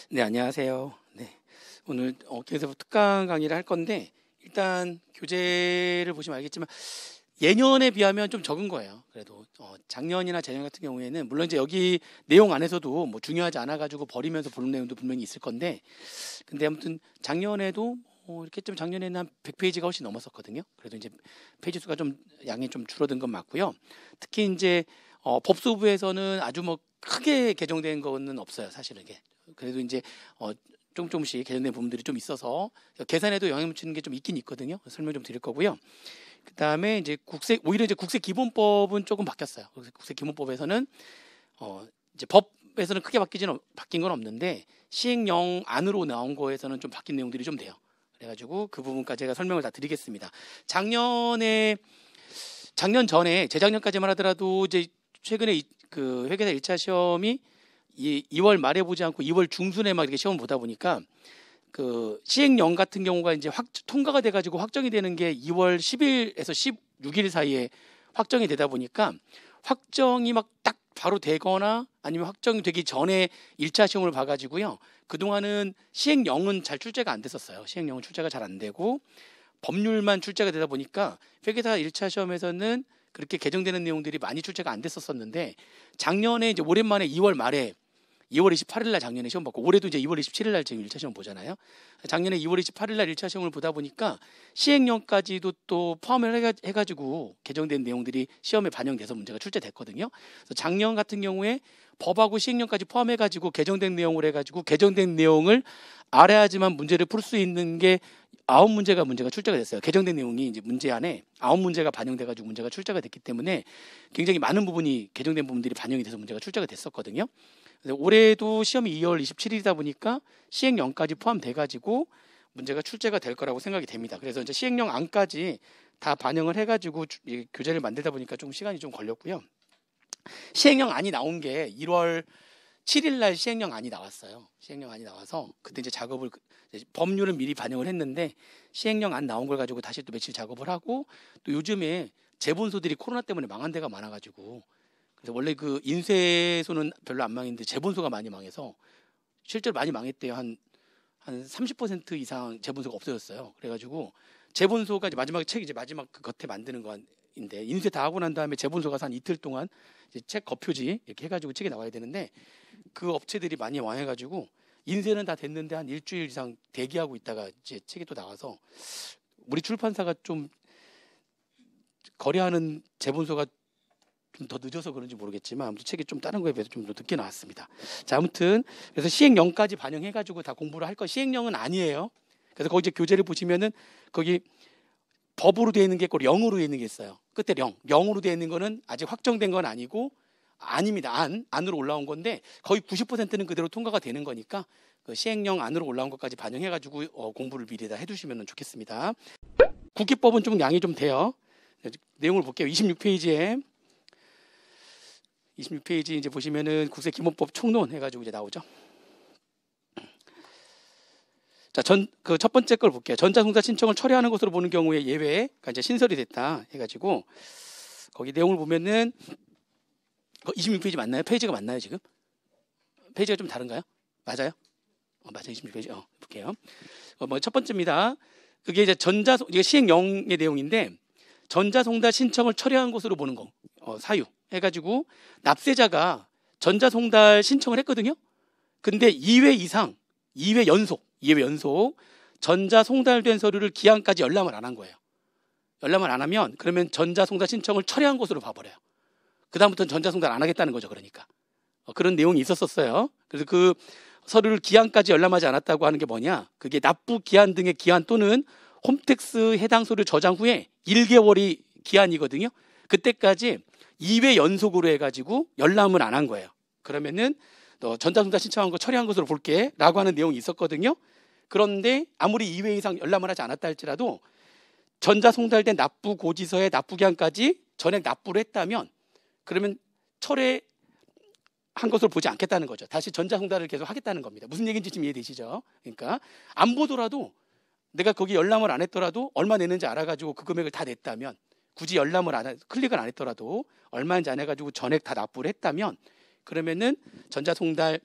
네, 안녕하세요. 네, 오늘 계속 특강 강의를 할 건데 일단 교재를 보시면 알겠지만 예년에 비하면 좀 적은 거예요. 그래도 작년이나 재년 같은 경우에는 물론 이제 여기 내용 안에서도 뭐 중요하지 않아 가지고 버리면서 보는 내용도 분명히 있을 건데, 근데 아무튼 작년에도 이렇게 좀 작년에는 한 100페이지가 훨씬 넘었었거든요. 그래도 이제 페이지 수가 좀 양이 좀 줄어든 건 맞고요. 특히 이제 법소부에서는 아주 뭐 크게 개정된 거는 없어요, 사실은 이게. 그래도 이제 조금씩 개정된 부분들이 좀 있어서 계산에도 영향을 미치는 게 좀 있긴 있거든요. 설명 좀 드릴 거고요. 그다음에 이제 오히려 이제 국세 기본법은 조금 바뀌었어요. 국세 기본법에서는 이제 법에서는 크게 바뀐 건 없는데 시행령 안으로 나온 거에서는 좀 바뀐 내용들이 좀 돼요. 그래가지고 그 부분까지 제가 설명을 다 드리겠습니다. 작년 전에 재작년까지만 하더라도 이제 최근에 그 회계사 1차 시험이 2월 말에 보지 않고 2월 중순에 막 이렇게 시험을 보다 보니까 그 시행령 같은 경우가 이제 통과가 돼가지고 확정이 되는 게 2월 10일에서 16일 사이에 확정이 되다 보니까 확정이 막 딱 바로 되거나 아니면 확정이 되기 전에 1차 시험을 봐가지고요. 그동안은 시행령은 잘 출제가 안 됐었어요. 시행령은 출제가 잘 안 되고 법률만 출제가 되다 보니까 회계사 1차 시험에서는 그렇게 개정되는 내용들이 많이 출제가 안 됐었는데 작년에 이제 오랜만에 2월 28일 날 작년에 시험 봤고 올해도 이제 2월 27일 날 지금 1차 시험 보잖아요. 작년에 2월 28일 날 1차 시험을 보다 보니까 시행령까지도 또 포함을 해가지고 개정된 내용들이 시험에 반영돼서 문제가 출제됐거든요. 그래서 작년 같은 경우에 법하고 시행령까지 포함해가지고 개정된 내용을 해가지고 개정된 내용을 알아야지만 문제를 풀 수 있는 게 9문제가 출제가 됐어요. 개정된 내용이 이제 문제 안에 9문제가 반영돼가지고 문제가 출제가 됐기 때문에 굉장히 많은 부분이 개정된 부분들이 반영이 돼서 문제가 출제가 됐었거든요. 올해도 시험이 2월 27일이다 보니까 시행령까지 포함돼가지고 문제가 출제가 될 거라고 생각이 됩니다. 그래서 이제 시행령 안까지 다 반영을 해가지고 교재를 만들다 보니까 좀 시간이 좀 걸렸고요. 시행령 안이 나온 게 1월 7일 날 시행령 안이 나왔어요. 시행령 안이 나와서 그때 이제 법률은 미리 반영을 했는데 시행령 안 나온 걸 가지고 다시 또 며칠 작업을 하고 또 요즘에 재본소들이 코로나 때문에 망한 데가 많아가지고 그래서 원래 그 인쇄소는 별로 안 망했는데 재본소가 많이 망해서 실제로 많이 망했대요. 한 30% 이상 재본소가 없어졌어요. 그래가지고 재본소가 이제 마지막 그 겉에 만드는 거인데 인쇄 다 하고 난 다음에 재본소 가서 한 이틀 동안 이제 책 겉표지 이렇게 해가지고 책이 나와야 되는데 그 업체들이 많이 망해가지고 인쇄는 다 됐는데 한 일주일 이상 대기하고 있다가 이제 책이 또 나와서 우리 출판사가 좀 거래하는 재본소가 좀 더 늦어서 그런지 모르겠지만 아무튼 책이 좀 다른 거에 비해서 좀 더 늦게 나왔습니다. 자, 아무튼 그래서 시행령까지 반영해가지고 다 공부를 할 거. 시행령은 아니에요. 그래서 거기 이제 교재를 보시면은 거기 법으로 되어 있는 게 있고 령으로 되어 있는 게 있어요. 끝에 령으로 되어 있는 거는 아직 확정된 건 아니고 아닙니다. 안으로 올라온 건데 거의 90%는 그대로 통과가 되는 거니까 그 시행령 안으로 올라온 것까지 반영해가지고 공부를 미리 다 해두시면 좋겠습니다. 국기법은 좀 양이 좀 돼요. 내용을 볼게요. 26페이지에 이제 보시면은 국세 기본법 총론 해가지고 이제 나오죠. 자, 그 첫 번째 걸 볼게요. 전자송달 신청을 철회하는 것으로 보는 경우에 예외가 이제 신설이 됐다 해가지고 거기 내용을 보면은 26페이지 맞나요? 페이지가 맞나요 지금? 페이지가 좀 다른가요? 맞아요? 맞아요. 26페이지. 볼게요. 첫 번째입니다. 그게 이제 이게 시행령의 내용인데 전자송달 신청을 철회한 것으로 보는 거 사유 해가지고 납세자가 전자송달 신청을 했거든요. 근데 2회 연속 전자송달된 서류를 기한까지 열람을 안 한 거예요. 열람을 안 하면 그러면 전자송달 신청을 철회한 것으로 봐버려요. 그다음부터는 전자송달 안 하겠다는 거죠. 그러니까 그런 내용이 있었어요. 그래서 그 서류를 기한까지 열람하지 않았다고 하는 게 뭐냐? 그게 납부 기한 등의 기한 또는 홈택스 해당 서류 저장 후에 1개월이 기한이거든요. 그때까지 2회 연속으로 해가지고 열람을 안 한 거예요. 그러면은 너 전자송달 신청한 거 처리한 것으로 볼게 라고 하는 내용이 있었거든요. 그런데 아무리 2회 이상 열람을 하지 않았다 할지라도 전자송달된 납부고지서의 납부기한까지 전액 납부를 했다면 그러면 철회한 것으로 보지 않겠다는 거죠. 다시 전자송달을 계속 하겠다는 겁니다. 무슨 얘기인지 지금 이해되시죠? 그러니까 안 보더라도 내가 거기 열람을 안 했더라도 얼마 내는지 알아가지고 그 금액을 다 냈다면 굳이 클릭을 안 했더라도 얼마인지 안 해가지고 전액 다 납부를 했다면 그러면은 전자송달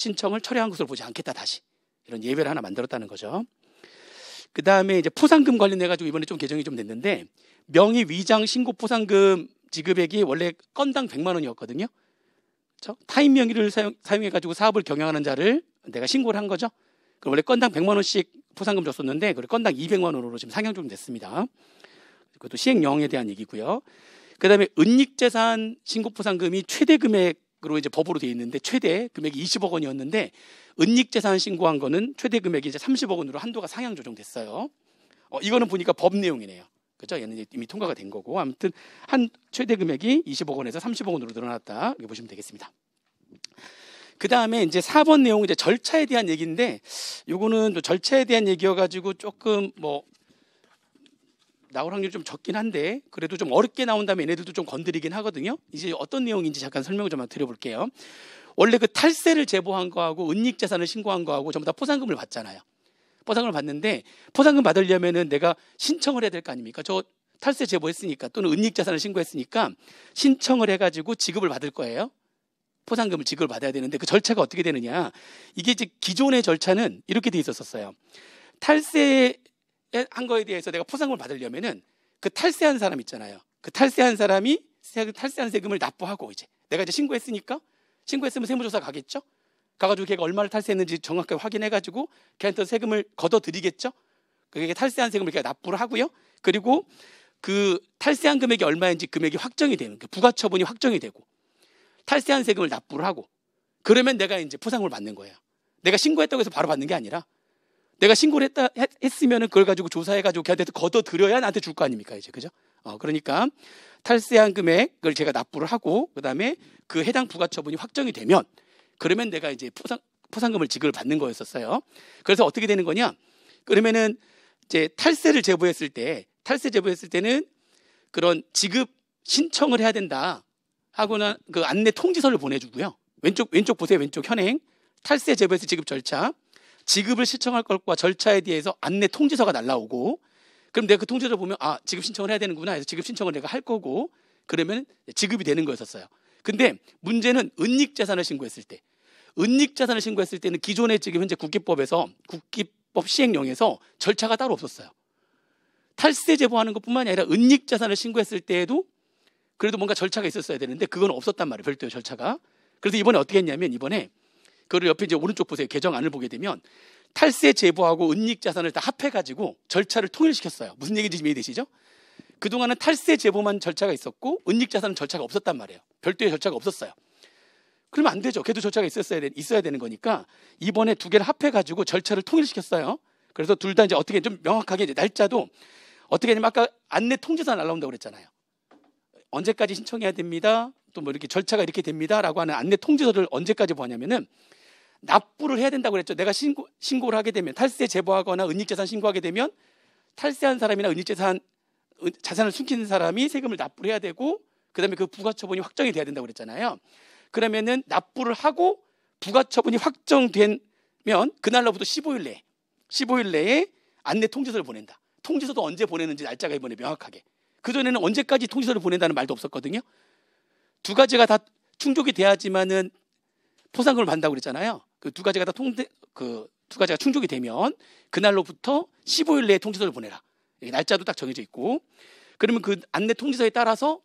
신청을 철회한 것으로 보지 않겠다. 다시 이런 예외를 하나 만들었다는 거죠. 그 다음에 이제 포상금 관련해 가지고 이번에 좀 개정이 좀 됐는데, 명의 위장 신고 포상금 지급액이 원래 건당 100만 원이었거든요. 그렇죠? 타인 명의를 사용해 가지고 사업을 경영하는 자를 내가 신고를 한 거죠. 그럼 원래 건당 100만 원씩 포상금 줬었는데 그걸 건당 200만 원으로 지금 상향 좀 됐습니다. 그것도 시행령에 대한 얘기고요. 그다음에 은닉재산 신고 포상금이 최대 금액으로 이제 법으로 되어 있는데 최대 금액이 20억 원이었는데 은닉재산 신고한 거는 최대 금액이 이제 30억 원으로 한도가 상향 조정됐어요. 이거는 보니까 법 내용이네요. 그죠? 얘는 이미 통과가 된 거고, 아무튼 한 최대 금액이 20억 원에서 30억 원으로 늘어났다 이렇게 보시면 되겠습니다. 그 다음에 이제 4번 내용은 이제 절차에 대한 얘기인데, 요거는 또 절차에 대한 얘기여가지고 조금 뭐 나올 확률이 좀 적긴 한데 그래도 좀 어렵게 나온다면 얘네들도 좀 건드리긴 하거든요. 이제 어떤 내용인지 잠깐 설명을 좀 드려볼게요. 원래 그 탈세를 제보한 거하고 은닉재산을 신고한 거하고 전부 다 포상금을 받잖아요. 포상금을 받는데 포상금 받으려면은 내가 신청을 해야 될 거 아닙니까? 저 탈세 제보했으니까 또는 은닉재산을 신고했으니까 신청을 해가지고 지급을 받을 거예요. 포상금을 지급을 받아야 되는데 그 절차가 어떻게 되느냐? 이게 이제 기존의 절차는 이렇게 돼 있었어요. 탈세 한 거에 대해서 내가 포상금을 받으려면은 그 탈세한 사람 있잖아요. 그 탈세한 사람이 탈세한 세금을 납부하고, 이제 내가 이제 신고했으니까, 신고했으면 세무조사 가겠죠. 가가지고 걔가 얼마를 탈세했는지 정확하게 확인해가지고 걔한테 세금을 걷어드리겠죠. 그게 탈세한 세금을 걔가 납부를 하고요. 그리고 그 탈세한 금액이 얼마인지 금액이 확정이 되는, 그 부가처분이 확정이 되고 탈세한 세금을 납부를 하고, 그러면 내가 이제 포상금을 받는 거예요. 내가 신고했다고 해서 바로 받는 게 아니라 내가 신고를 했으면은 그걸 가지고 조사해가지고 걔한테 걷어들여야 나한테 줄 거 아닙니까, 이제. 그죠? 그러니까 탈세한 금액을 제가 납부를 하고, 그 다음에 그 해당 부가처분이 확정이 되면, 그러면 내가 이제 포상금을 지급을 받는 거였었어요. 그래서 어떻게 되는 거냐? 그러면은 이제 탈세 제보했을 때는 그런 지급 신청을 해야 된다 하고는 그 안내 통지서를 보내주고요. 왼쪽 보세요. 왼쪽 현행 탈세 제보에서 지급 절차, 지급을 신청할 것과 절차에 대해서 안내 통지서가 날라오고, 그럼 내가 그 통지서를 보면 지급 신청을 해야 되는구나 해서 지급 신청을 내가 할 거고, 그러면 지급이 되는 거였었어요. 근데 문제는 은닉재산을 신고했을 때, 은닉재산을 신고했을 때는 기존에 지금 현재 국기법 시행령에서 절차가 따로 없었어요. 탈세 제보하는 것뿐만이 아니라 은닉재산을 신고했을 때에도 그래도 뭔가 절차가 있었어야 되는데 그건 없었단 말이에요. 별도의 절차가. 그래서 이번에 어떻게 했냐면, 이번에 그걸 옆에 이제 오른쪽 보세요. 개정안을 보게 되면 탈세 제보하고 은닉재산을 다 합해가지고 절차를 통일시켰어요. 무슨 얘기인지 이해되시죠? 그동안은 탈세 제보만 절차가 있었고 은닉재산은 절차가 없었단 말이에요. 별도의 절차가 없었어요. 그러면 안 되죠. 걔도 절차가 있어야 되는 거니까 이번에 두 개를 합해가지고 절차를 통일시켰어요. 그래서 둘 다 이제 어떻게 좀 명확하게 이제 날짜도 어떻게 하냐면, 아까 안내 통지서 날라온다고 그랬잖아요. 언제까지 신청해야 됩니다. 또 뭐 이렇게 절차가 이렇게 됩니다라고 하는 안내 통지서를 언제까지 보냐면은 납부를 해야 된다고 그랬죠. 내가 신고를 하게 되면, 탈세 제보하거나 은닉재산 신고하게 되면 탈세한 사람이나 자산을 숨기는 사람이 세금을 납부를 해야 되고, 그다음에 그 부가처분이 확정이 돼야 된다고 그랬잖아요. 그러면은 납부를 하고 부가처분이 확정되면 그날로부터 15일 내에 안내 통지서를 보낸다. 통지서도 언제 보내는지 날짜가 이번에 명확하게. 그전에는 언제까지 통지서를 보낸다는 말도 없었거든요. 두 가지가 다 충족이 돼야지만은 포상금을 받는다고 그랬잖아요. 그 두 가지가 두 가지가 충족이 되면 그날로부터 15일 내에 통지서를 보내라. 날짜도 딱 정해져 있고, 그러면 그 안내 통지서에 따라서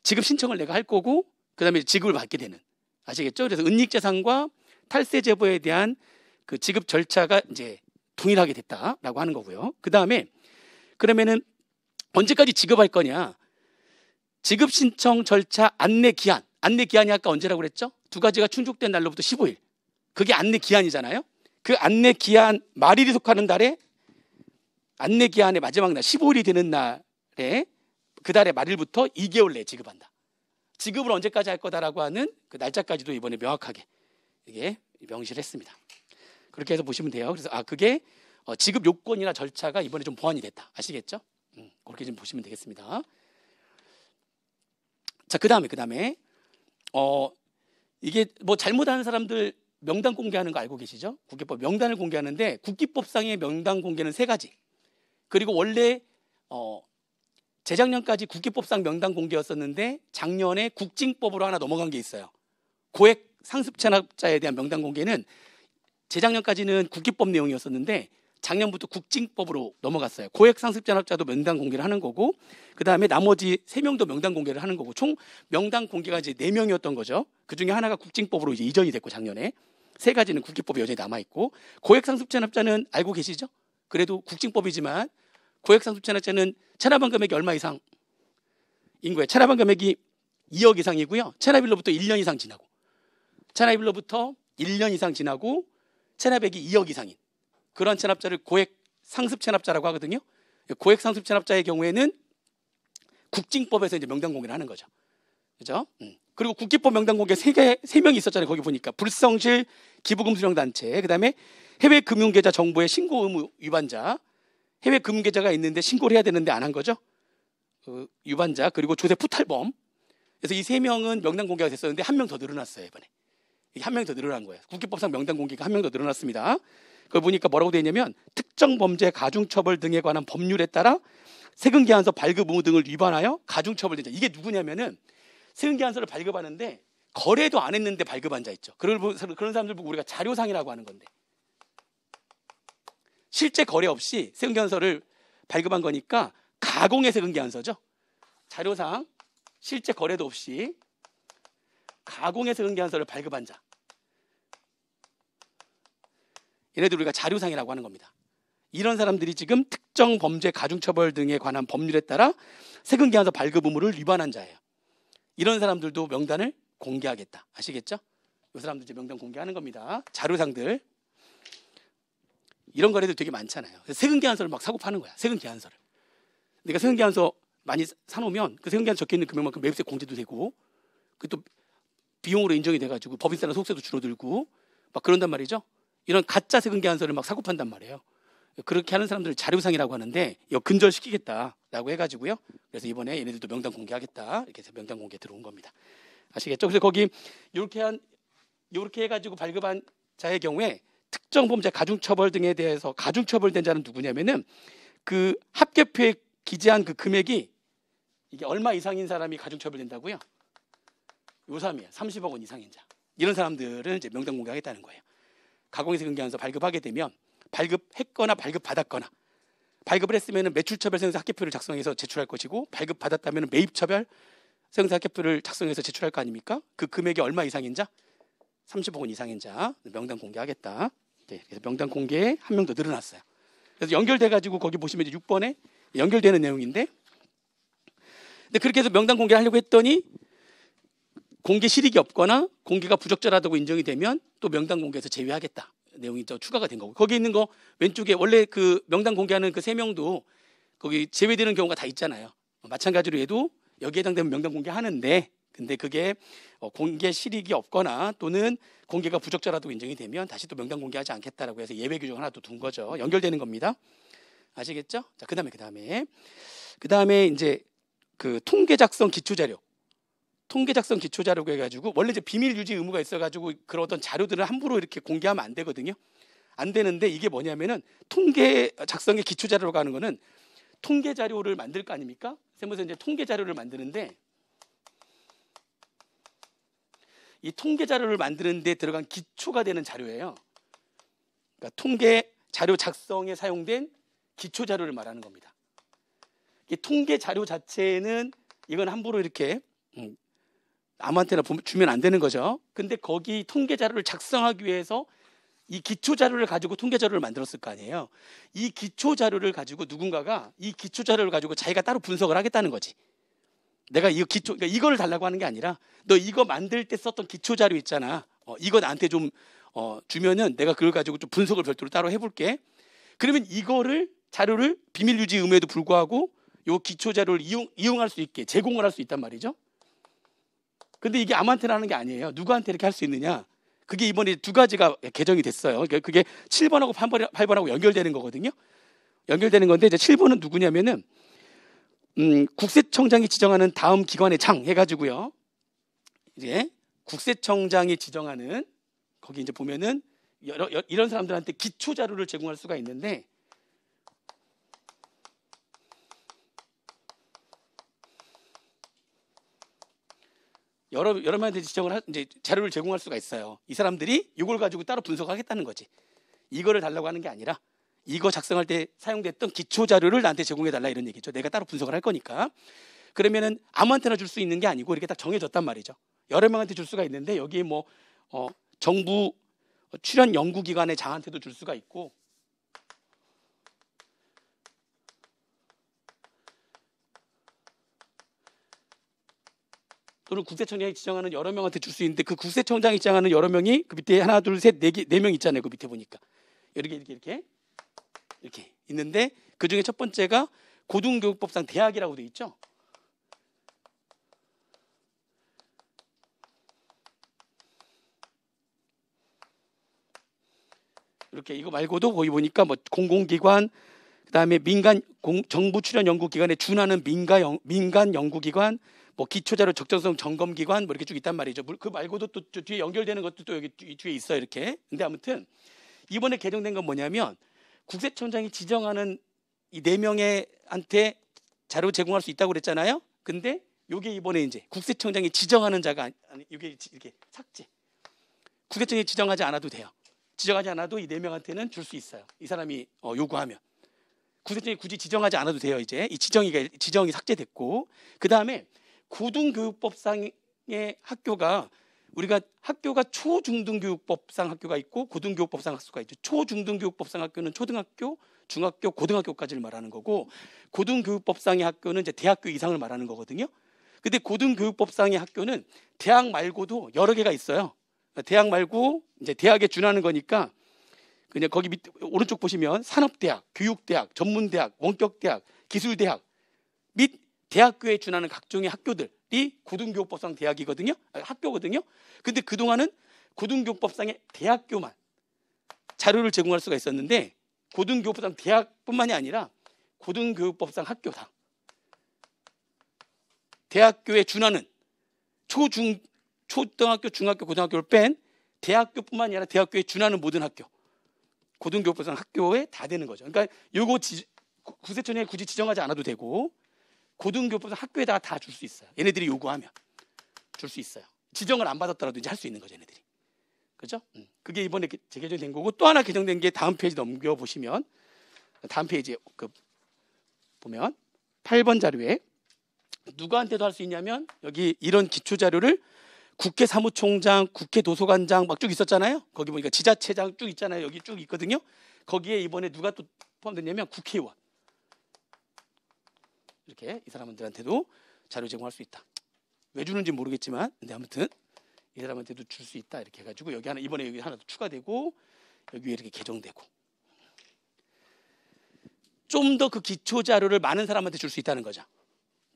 지급 신청을 내가 할 거고, 그다음에 지급을 받게 되는, 아시겠죠? 그래서 은닉재산과 탈세 제보에 대한 그 지급 절차가 이제 동일하게 됐다라고 하는 거고요. 그다음에 그러면은 언제까지 지급할 거냐? 지급 신청 절차 안내 기한이 아까 언제라고 그랬죠? 두 가지가 충족된 날로부터 15일. 그게 안내 기한이잖아요. 그 안내 기한 말일이 속하는 달에, 안내 기한의 마지막 날 15일이 되는 날에 그 달의 말일부터 2개월 내에 지급한다. 지급을 언제까지 할 거다라고 하는 그 날짜까지도 이번에 명확하게 이게 명시를 했습니다. 그렇게 해서 보시면 돼요. 그래서 그게 지급 요건이나 절차가 이번에 좀 보완이 됐다. 아시겠죠? 그렇게 좀 보시면 되겠습니다. 자, 그다음에 이게 뭐 잘못하는 사람들 명단 공개하는 거 알고 계시죠? 국기법 명단을 공개하는데 국기법상의 명단 공개는 3가지. 그리고 원래 재작년까지 국기법상 명단 공개였었는데 작년에 국징법으로 하나 넘어간 게 있어요. 고액 상습 체납자에 대한 명단 공개는 재작년까지는 국기법 내용이었었는데 작년부터 국징법으로 넘어갔어요. 고액 상습 체납자도 명단 공개를 하는 거고, 그 다음에 나머지 3명도 명단 공개를 하는 거고, 총 명단 공개가 이제 4명이었던 거죠. 그 중에 하나가 국징법으로 이제 이전이 됐고, 작년에 3가지는 국기법이 여전히 남아 있고, 고액 상습 체납자는 알고 계시죠? 그래도 국징법이지만 고액 상습 체납자는 체납한 금액이 얼마 이상인 거예요. 체납한 금액이 2억 이상이고요. 체납일로부터 1년 이상 지나고, 체납일로부터 1년 이상 지나고 체납액이 2억 이상인 그런 체납자를 고액 상습 체납자라고 하거든요. 고액 상습 체납자의 경우에는 국징법에서 이제 명단 공개를 하는 거죠. 그죠? 그리고 국기법 명단 공개 3명이 있었잖아요. 거기 보니까 불성실 기부금 수령 단체, 그다음에 해외 금융계좌 정보의 신고 의무 위반자, 해외 금융계좌가 있는데 신고를 해야 되는데 안 한 거죠. 위반자, 그리고 조세 포탈범. 그래서 이 3명은 명단 공개가 됐었는데 1명 더 늘어났어요. 이번에 이게 1명 더 늘어난 거예요. 국기법상 명단 공개가 1명 더 늘어났습니다. 그걸 보니까 뭐라고 되어 있냐면 특정 범죄 가중처벌 등에 관한 법률에 따라 세금계산서 발급 의무 등을 위반하여 가중처벌된 자. 이게 누구냐면은 세금계산서를 발급하는데 거래도 안 했는데 발급한 자 있죠. 그런 사람들 보고 우리가 자료상이라고 하는 건데, 실제 거래 없이 세금계산서를 발급한 거니까 가공의 세금계산서죠. 자료상 실제 거래도 없이 가공의 세금계산서를 발급한 자, 얘네들 우리가 자료상이라고 하는 겁니다. 이런 사람들이 지금 특정 범죄 가중처벌 등에 관한 법률에 따라 세금계산서 발급 의무를 위반한 자예요. 이런 사람들도 명단을 공개하겠다. 아시겠죠? 이 사람들 이제 명단 공개하는 겁니다. 자료상들. 이런 거래들 되게 많잖아요. 세금계산서를 막 사고 파는 거야. 세금계산서를. 내가 세금계산서 많이 사놓으면 그 세금계산서 적혀 있는 금액만큼 매입세 공제도 되고, 그 또 비용으로 인정이 돼가지고 법인세나 속세도 줄어들고 막 그런단 말이죠. 이런 가짜 세금계산서를 막 사고 판단 말이에요. 그렇게 하는 사람들을 자료상이라고 하는데 이거 근절시키겠다라고 해가지고요. 그래서 이번에 얘네들도 명단 공개하겠다 이렇게 해서 명단 공개 들어온 겁니다. 아시겠죠? 그래서 거기 이렇게 해가지고 발급한 자의 경우에 특정 범죄 가중처벌 등에 대해서 가중처벌된 자는 누구냐면은 그 합계표에 기재한 그 금액이 이게 얼마 이상인 사람이 가중처벌된다고요? 요3이에요. 30억 원 이상인 자. 이런 사람들은 이제 명단 공개하겠다는 거예요. 가공의 세금계산서 발급하게 되면 발급했거나 발급받았거나, 발급을 했으면 매출처별 세금세 합계표를 작성해서 제출할 것이고, 발급받았다면 매입처별 세금세 합계표를 작성해서 제출할 거 아닙니까? 그 금액이 얼마 이상인 자? 30억 원 이상인 자 명단 공개하겠다. 네, 그래서 명단 공개에 1명 더 늘어났어요. 그래서 연결돼가지고 거기 보시면 이제 6번에 연결되는 내용인데, 근데 그렇게 해서 명단 공개하려고 했더니 공개 실익이 없거나 공개가 부적절하다고 인정이 되면 또 명단 공개에서 제외하겠다 내용이 또 추가가 된 거고, 거기 있는 거 왼쪽에 원래 그 명단 공개하는 그 3명도 거기 제외되는 경우가 다 있잖아요. 마찬가지로 얘도 여기에 해당되면 명단 공개하는데, 근데 그게 공개 실익이 없거나 또는 공개가 부적절하다고 인정이 되면 다시 또 명단 공개하지 않겠다라고 해서 예외 규정 하나 또 둔 거죠. 연결되는 겁니다. 아시겠죠? 자, 그다음에 이제 그 통계 작성 기초 자료. 통계 작성 기초 자료고 해가지고 원래 이제 비밀 유지 의무가 있어가지고 그런 어떤 자료들을 함부로 이렇게 공개하면 안 되거든요. 안 되는데 이게 뭐냐면은 통계 작성의 기초 자료라고 하는 거는 통계 자료를 만들 거 아닙니까? 세무서 이제 통계 자료를 만드는데 이 통계 자료를 만드는데 들어간 기초가 되는 자료예요. 그러니까 통계 자료 작성에 사용된 기초 자료를 말하는 겁니다. 이 통계 자료 자체는 이건 함부로 이렇게 아무한테나 주면 안 되는 거죠. 근데 거기 통계 자료를 작성하기 위해서 이 기초 자료를 가지고 통계 자료를 만들었을 거 아니에요. 이 기초 자료를 가지고 누군가가 이 기초 자료를 가지고 자기가 따로 분석을 하겠다는 거지. 내가 이 기초, 그러니까 이거를 달라고 하는 게 아니라 너 이거 만들 때 썼던 기초 자료 있잖아. 이거 나한테 좀 주면은 내가 그걸 가지고 좀 분석을 별도로 따로 해볼게. 그러면 이거를 자료를 비밀 유지 의무에도 불구하고 요 기초 자료를 이용할 수 있게 제공을 할 수 있단 말이죠. 근데 이게 아무한테나 하는 게 아니에요. 누구한테 이렇게 할 수 있느냐? 그게 이번에 2가지가 개정이 됐어요. 그게 7번하고 8번하고 연결되는 거거든요. 연결되는 건데 이제 7번은 누구냐면은 국세청장이 지정하는 다음 기관의 장 해가지고요. 이제 국세청장이 지정하는 거기 이제 보면은 이런 사람들한테 기초 자료를 제공할 수가 있는데 여러 명한테 이제 자료를 제공할 수가 있어요. 이 사람들이 이걸 가지고 따로 분석하겠다는 거지. 이거를 달라고 하는 게 아니라 이거 작성할 때 사용됐던 기초 자료를 나한테 제공해 달라 이런 얘기죠. 내가 따로 분석을 할 거니까. 그러면은 아무한테나 줄 수 있는 게 아니고 이렇게 딱 정해졌단 말이죠. 여러 명한테 줄 수가 있는데 여기에 뭐 정부 출연 연구기관의 장한테도 줄 수가 있고, 또는 국세청장이 지정하는 여러 명한테 줄 수 있는데 그 국세청장이 지정하는 여러 명이 그 밑에 하나 둘 셋 네 명 있잖아요. 그 밑에 보니까 이렇게 있는데 그 중에 첫 번째가 고등교육법상 대학이라고 돼 있죠. 이렇게 이거 말고도 거기 보니까 뭐 공공기관, 그다음에 정부 출연 연구기관에 준하는 민간 연구기관, 뭐 기초자료 적정성 점검기관 뭐 이렇게 쭉 있단 말이죠. 그 말고도 또 뒤에 연결되는 것도 또 여기 뒤에 있어요. 이렇게. 근데 아무튼 이번에 개정된 건 뭐냐면 국세청장이 지정하는 이 4명한테 자료 제공할 수 있다고 그랬잖아요. 근데 이게 이번에 이제 국세청장이 지정하는 자가 아니 이게 이렇게 삭제. 국세청이 지정하지 않아도 돼요. 지정하지 않아도 이 4명한테는 줄 수 있어요. 이 사람이 요구하면. 국세청이 굳이 지정하지 않아도 돼요. 이제 이 지정이 삭제됐고, 그 다음에 고등교육법상의 학교가 학교가 초중등교육법상 학교가 있고 고등교육법상 학교가 있죠. 초중등교육법상 학교는 초등학교, 중학교, 고등학교까지를 말하는 거고, 고등교육법상의 학교는 이제 대학교 이상을 말하는 거거든요. 근데 고등교육법상의 학교는 대학 말고도 여러 개가 있어요. 대학 말고 이제 대학에 준하는 거니까 그냥 거기 밑 오른쪽 보시면 산업대학, 교육대학, 전문대학, 원격대학, 기술대학 및 대학교에 준하는 각종의 학교들이 고등교육법상 대학이거든요. 학교거든요. 근데 그동안은 고등교육법상의 대학교만 자료를 제공할 수가 있었는데 고등교육법상 대학뿐만이 아니라 고등교육법상 학교다. 대학교에 준하는 초등학교, 중학교, 고등학교를 뺀 대학교뿐만 아니라 대학교에 준하는 모든 학교, 고등교육법상 학교에 다 되는 거죠. 그러니까 요거 국세청장이 굳이 지정하지 않아도 되고 고등교육법상 학교에다가 다 줄 수 있어요. 얘네들이 요구하면 줄 수 있어요. 지정을 안 받았더라도 이제 할 수 있는 거죠, 얘네들이. 그렇죠? 그게 이번에 재개정된 거고, 또 하나 개정된 게 다음 페이지 넘겨 보시면 다음 페이지에 보면 8번 자료에 누구한테도 할 수 있냐면 여기 이런 기초 자료를 국회 사무총장, 국회 도서관장 막 쭉 있었잖아요. 거기 보니까 지자체장 쭉 있잖아요. 여기 쭉 있거든요. 거기에 이번에 누가 또 포함됐냐면 국회의원. 이렇게 이 사람들한테도 자료 제공할 수 있다. 왜 주는지 모르겠지만, 근데 아무튼 이 사람한테도 줄 수 있다. 이렇게 해가지고 여기 이번에 여기 하나 더 추가되고 여기 위에 이렇게 개정되고, 좀 더 그 기초 자료를 많은 사람한테 줄 수 있다는 거죠.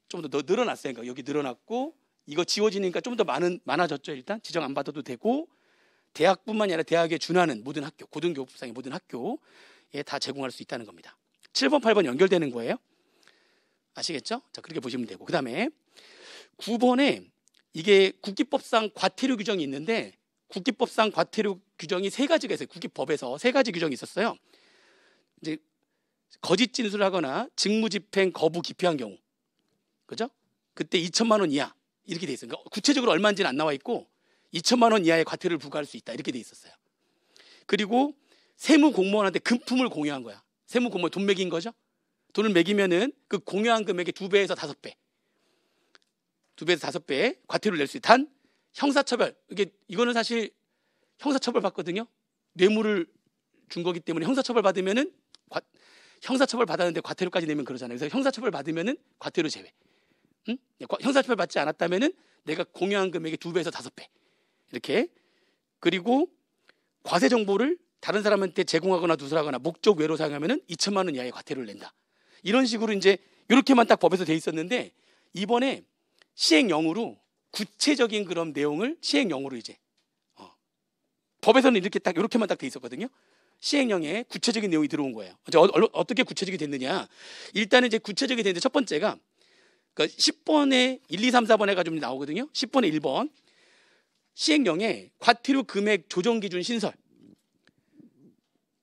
좀 더 늘어났어요. 그러니까 여기 늘어났고 이거 지워지니까 좀 더 많아졌죠. 일단 지정 안 받아도 되고, 대학뿐만이 아니라 대학에 준하는 모든 학교, 고등교육법상의 모든 학교에 다 제공할 수 있다는 겁니다. 7번, 8번 연결되는 거예요. 아시겠죠? 자, 그렇게 보시면 되고, 그 다음에 9번에 이게 국기법상 과태료 규정이 있는데 국기법상 과태료 규정이 3가지가 있어요. 국기법에서 3가지 규정이 있었어요. 이제 거짓 진술하거나 직무집행 거부 기피한 경우, 그죠? 그때 2천만 원 이하 이렇게 돼 있어요. 그러니까 구체적으로 얼마인지는 안 나와 있고 2천만 원 이하의 과태료를 부과할 수 있다 이렇게 돼 있었어요. 그리고 세무 공무원한테 금품을 공유한 거야. 세무 공무원 돈 매긴 거죠. 돈을 매기면은 그 공유한 금액의 2배에서 5배, 2배에서 5배 과태료를 낼 수 있다. 단 형사처벌, 이거는 사실 형사처벌 받거든요. 뇌물을 준 거기 때문에 형사처벌 받으면은 형사처벌 받았는데 과태료까지 내면 그러잖아요. 그래서 형사처벌 받으면은 과태료 제외. 응? 형사처벌 받지 않았다면은 내가 공유한 금액의 2배에서 5배 이렇게. 그리고 과세 정보를 다른 사람한테 제공하거나 누설하거나 목적 외로 사용하면은 2천만 원 이하의 과태료를 낸다. 이런 식으로 이제 이렇게만 딱 법에서 돼 있었는데 이번에 시행령으로 구체적인 그런 내용을 시행령으로 이제 법에서는 이렇게만 딱 돼 있었거든요. 시행령에 구체적인 내용이 들어온 거예요. 어떻게 구체적이 됐느냐? 일단은 이제 구체적이 됐는데 첫 번째가 그러니까 10번에 1, 2, 3, 4번 해가지고 나오거든요. 10번에 1번 시행령에 과태료 금액 조정 기준 신설,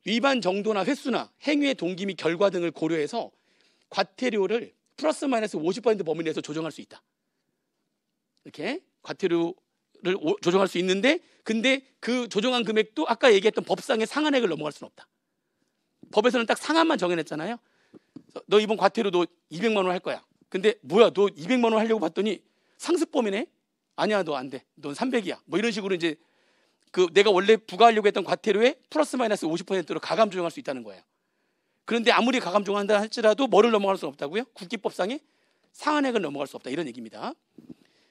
위반 정도나 횟수나 행위의 동기 및 결과 등을 고려해서 과태료를 플러스 마이너스 50% 범위 내에서 조정할 수 있다. 이렇게 과태료를 조정할 수 있는데, 근데 그 조정한 금액도 아까 얘기했던 법상의 상한액을 넘어갈 수는 없다. 법에서는 딱 상한만 정해냈잖아요. 너 이번 과태료 너 200만 원 할 거야. 근데 뭐야, 너 200만 원 하려고 봤더니 상습범이네? 아니야, 너 안 돼. 넌 300이야. 뭐 이런 식으로 이제 그 내가 원래 부과하려고 했던 과태료에 플러스 마이너스 50%로 가감 조정할 수 있다는 거예요. 그런데 아무리 가감 조정한다 할지라도 뭐를 넘어갈 수는 없다고요? 국기법상의 상한액을 넘어갈 수 없다, 이런 얘기입니다.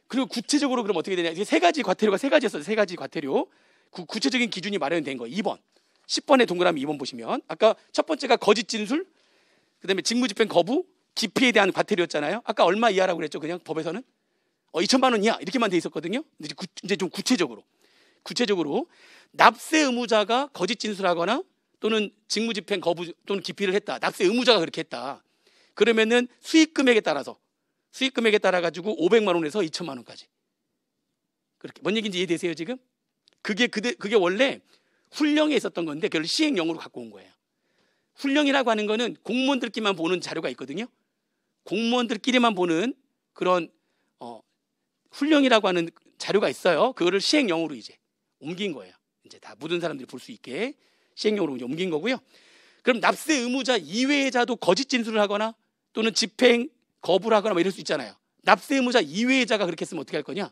그리고 구체적으로 그럼 어떻게 되냐? 이게 세 가지 과태료가 세 가지였어요. 세 가지 과태료. 구체적인 기준이 마련된 거예요. 2번. 10번의 동그라미 2번 보시면 아까 첫 번째가 거짓 진술, 그다음에 직무집행 거부, 기피에 대한 과태료였잖아요. 아까 얼마 이하라고 그랬죠? 그냥 법에서는 2천만 원 이하 이렇게만 돼 있었거든요. 이제 좀 구체적으로 납세 의무자가 거짓 진술하거나 또는 직무집행 거부 또는 기피를 했다. 납세 의무자가 그렇게 했다. 그러면은 수익 금액에 따라 가지고 500만 원에서 2천만 원까지. 그렇게 뭔 얘기인지 이해되세요 지금? 그게 원래 훈령에 있었던 건데 그걸 시행령으로 갖고 온 거예요. 훈령이라고 하는 거는 공무원들끼리만 보는 자료가 있거든요. 공무원들끼리만 보는 그런 훈령이라고 하는 자료가 있어요. 그거를 시행령으로 이제 옮긴 거예요. 이제 다 모든 사람들이 볼 수 있게 시행령으로 이제 옮긴 거고요. 그럼 납세 의무자 이외의 자도 거짓 진술을 하거나 또는 집행 거부를 하거나 뭐 이럴 수 있잖아요. 납세 의무자 이외의 자가 그렇게 했으면 어떻게 할 거냐?